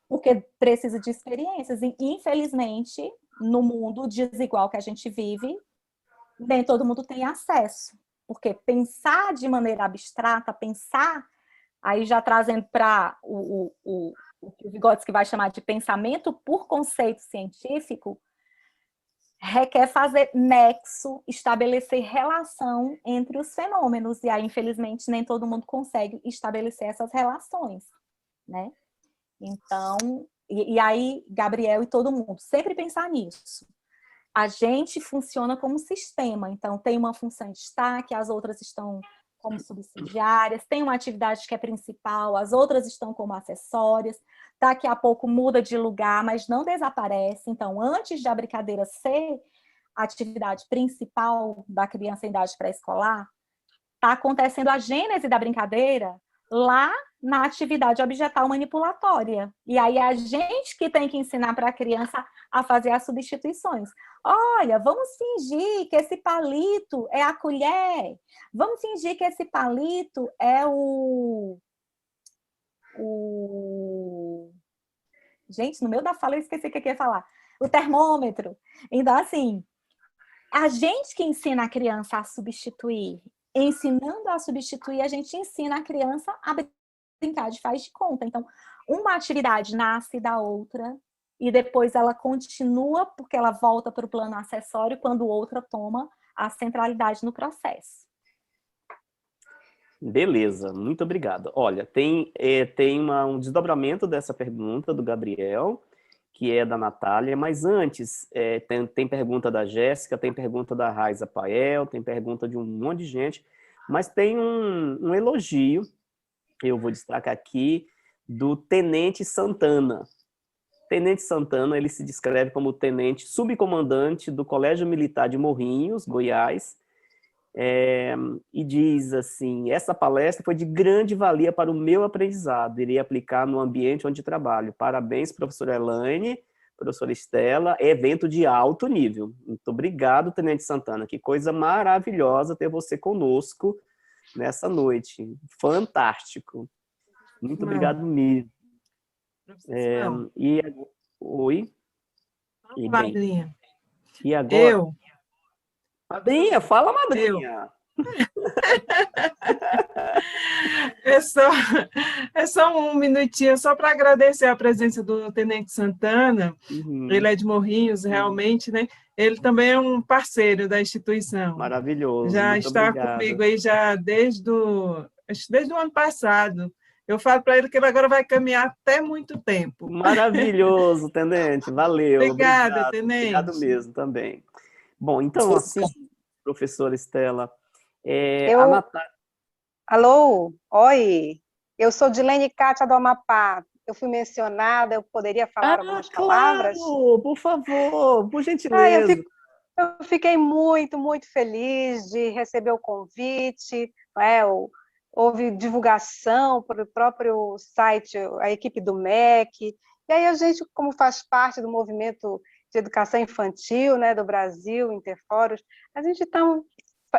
Porque precisa de experiências. E, infelizmente, no mundo desigual que a gente vive, nem todo mundo tem acesso. Porque pensar de maneira abstrata, pensar, aí já trazendo para o que o Vygotsky vai chamar de pensamento por conceito científico, requer fazer nexo, estabelecer relação entre os fenômenos, e aí, infelizmente, nem todo mundo consegue estabelecer essas relações, né? Então, e aí, Gabriel e todo mundo, sempre pensar nisso. A gente funciona como sistema, então tem uma função em destaque, as outras estão como subsidiárias, tem uma atividade que é principal, as outras estão como acessórias, daqui a pouco muda de lugar, mas não desaparece. Então, antes da brincadeira ser a atividade principal da criança em idade pré-escolar, está acontecendo a gênese da brincadeira lá na atividade objetal manipulatória. E aí a gente que tem que ensinar para a criança a fazer as substituições. Olha, vamos fingir que esse palito é a colher. Vamos fingir que esse palito é Gente, no meio da fala eu esqueci o que eu ia falar. O termômetro. Então, assim, a gente que ensina a criança a substituir. Ensinando a substituir, a gente ensina a criança a brincar de faz de conta. Então, uma atividade nasce da outra e depois ela continua porque ela volta para o plano acessório quando outra toma a centralidade no processo. Beleza, muito obrigado. Olha, tem um desdobramento dessa pergunta do Gabriel, que é da Natália, mas antes tem pergunta da Jéssica, tem pergunta da Raiza Pael, tem pergunta de um monte de gente, mas tem um elogio, eu vou destacar aqui, do Tenente Santana. Tenente Santana, ele se descreve como tenente subcomandante do Colégio Militar de Morrinhos, Goiás, e diz assim: essa palestra foi de grande valia para o meu aprendizado, irei aplicar no ambiente onde trabalho. Parabéns, professora Elaine, professora Estela, evento de alto nível. Muito obrigado, Tenente Santana, que coisa maravilhosa ter você conosco nessa noite, fantástico. Muito obrigado mesmo. Oi? Vamos lá, madrinha. E agora? Madrinha, fala, madrinha. É só um minutinho, só para agradecer a presença do Tenente Santana. Ele é de Morrinhos, realmente, né? Ele também é um parceiro da instituição. Maravilhoso. Já muito está obrigado. comigo aí já desde o ano passado. Eu falo para ele que ele agora vai caminhar até muito tempo. Maravilhoso, Tenente. Valeu. Obrigada, obrigado. Tenente. Obrigado mesmo também. Bom, então, assim, professora Estela, a Natália... Alô? Oi. Eu sou Dilene Cátia do Amapá. Eu fui mencionada, eu poderia falar algumas palavras? Por favor, por gentileza. Eu fiquei muito, muito feliz de receber o convite, houve divulgação para o próprio site, a equipe do MEC, e aí a gente, como faz parte do movimento de educação infantil, né, do Brasil, Interforos, a gente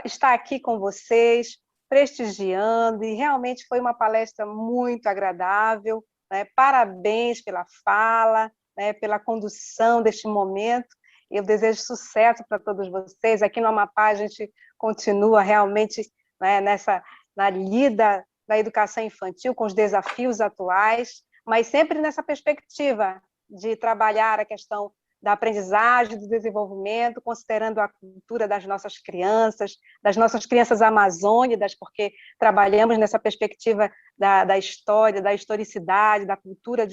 está aqui com vocês, prestigiando, e realmente foi uma palestra muito agradável, né? Parabéns pela fala, né, pela condução deste momento. Eu desejo sucesso para todos vocês. Aqui no Amapá a gente continua realmente, né, na lida da educação infantil, com os desafios atuais, mas sempre nessa perspectiva de trabalhar a questão da aprendizagem, do desenvolvimento, considerando a cultura das nossas crianças amazônicas, porque trabalhamos nessa perspectiva da história, da historicidade, da cultura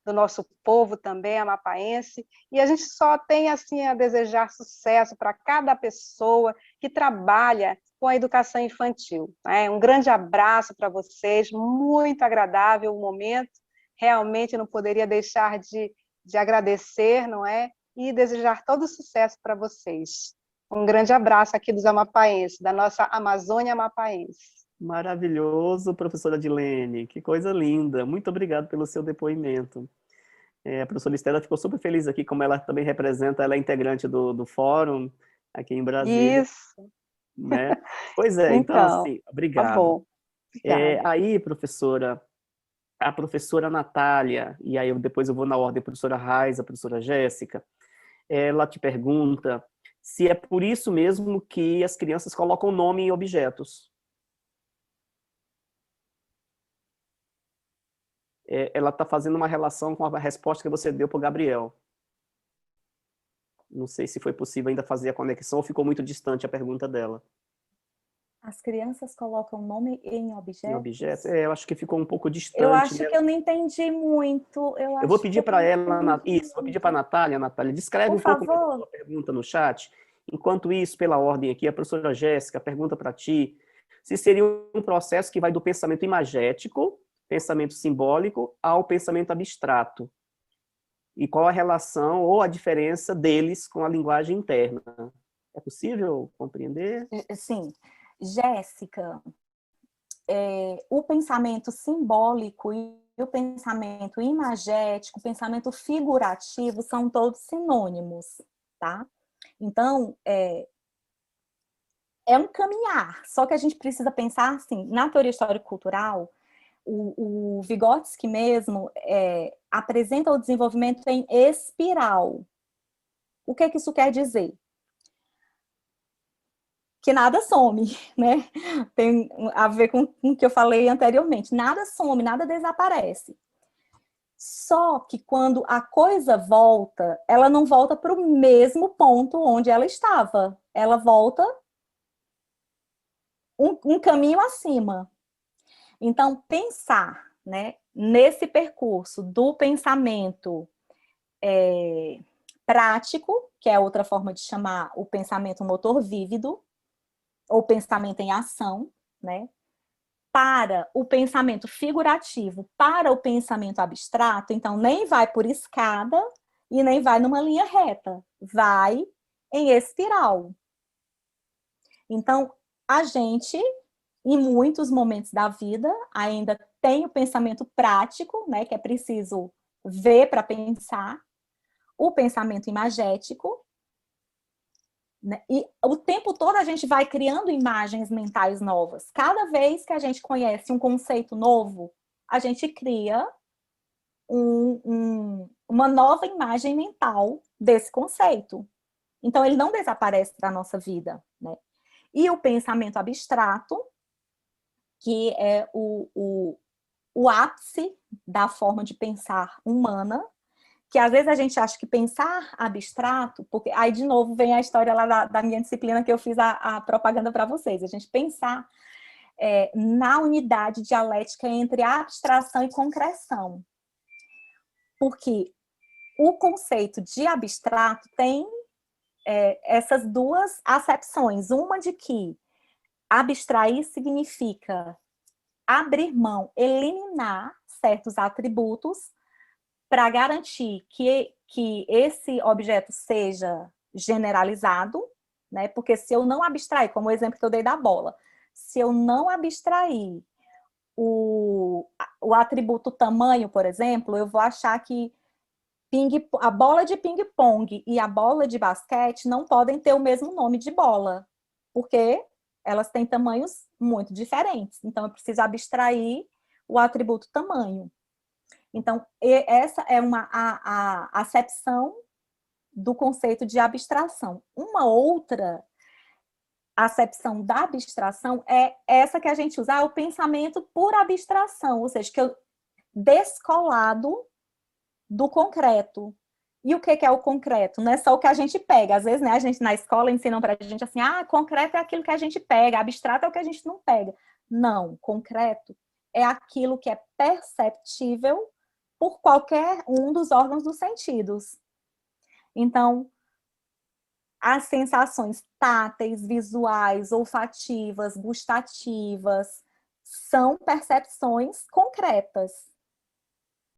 do nosso povo também amapaense, e a gente só tem assim a desejar sucesso para cada pessoa que trabalha com a educação infantil. Um grande abraço para vocês, muito agradável o momento, realmente não poderia deixar de agradecer, não é? E desejar todo sucesso para vocês. Um grande abraço aqui dos amapaenses, da nossa Amazônia amapaense. Maravilhoso, professora Dilene, que coisa linda. Muito obrigado pelo seu depoimento. A professora Estela ficou super feliz aqui, como ela também representa, ela é integrante do fórum aqui em Brasília. Isso. Né? Pois é, então assim, obrigado. Tá bom. Aí, professora, a professora Natália, e aí depois eu vou na ordem, a professora Raiza, a professora Jéssica, ela te pergunta se é por isso mesmo que as crianças colocam nome em objetos. Ela está fazendo uma relação com a resposta que você deu para o Gabriel. Não sei se foi possível ainda fazer a conexão ou ficou muito distante a pergunta dela. As crianças colocam nome em objetos? Em objetos? Eu acho que ficou um pouco distante. Eu acho que eu não entendi muito. Eu vou pedir para ela, vou pedir para a Natália. Natália, descreve um pouco mais a sua pergunta no chat. Enquanto isso, pela ordem aqui, a professora Jéssica pergunta para ti se seria um processo que vai do pensamento imagético, pensamento simbólico, ao pensamento abstrato. E qual a relação ou a diferença deles com a linguagem interna. É possível compreender? Sim. Jéssica, o pensamento simbólico e o pensamento imagético, o pensamento figurativo são todos sinônimos, tá? Então, é um caminhar, só que a gente precisa pensar assim, na teoria histórico-cultural, o Vygotsky mesmo apresenta o desenvolvimento em espiral. O que isso quer dizer? Que nada some, né? Tem a ver com o que eu falei anteriormente. Nada some, nada desaparece. Só que quando a coisa volta, ela não volta para o mesmo ponto onde ela estava. Ela volta um caminho acima. Então, pensar, né, nesse percurso do pensamento prático, que é outra forma de chamar o pensamento motor vívido, ou pensamento em ação, né, para o pensamento figurativo, para o pensamento abstrato, então nem vai por escada e nem vai numa linha reta, vai em espiral. Então, a gente, em muitos momentos da vida, ainda tem o pensamento prático, né, que é preciso ver para pensar, o pensamento imagético, né, e o tempo todo a gente vai criando imagens mentais novas. Cada vez que a gente conhece um conceito novo, a gente cria uma nova imagem mental desse conceito. Então, ele não desaparece da nossa vida, né? E o pensamento abstrato, que é o ápice da forma de pensar humana, que às vezes a gente acha que pensar abstrato, porque aí de novo vem a história lá da minha disciplina que eu fiz a propaganda para vocês, a gente pensar na unidade dialética entre abstração e concreção. Porque o conceito de abstrato tem essas duas acepções, uma de que abstrair significa abrir mão, eliminar certos atributos para garantir que esse objeto seja generalizado, né? Porque se eu não abstrair, como o exemplo que eu dei da bola, se eu não abstrair o atributo tamanho, por exemplo, eu vou achar que a bola de ping-pong e a bola de basquete não podem ter o mesmo nome de bola, porque elas têm tamanhos muito diferentes. Então, eu preciso abstrair o atributo tamanho. Então, essa é a acepção do conceito de abstração. Uma outra acepção da abstração é essa que a gente usa, o pensamento por abstração, ou seja, que eu descolado do concreto. E o que é o concreto? Não é só o que a gente pega. Às vezes, né, a gente na escola ensinam para a gente assim, concreto é aquilo que a gente pega, abstrato é o que a gente não pega. Não, concreto é aquilo que é perceptível por qualquer um dos órgãos dos sentidos. Então, as sensações táteis, visuais, olfativas, gustativas, são percepções concretas.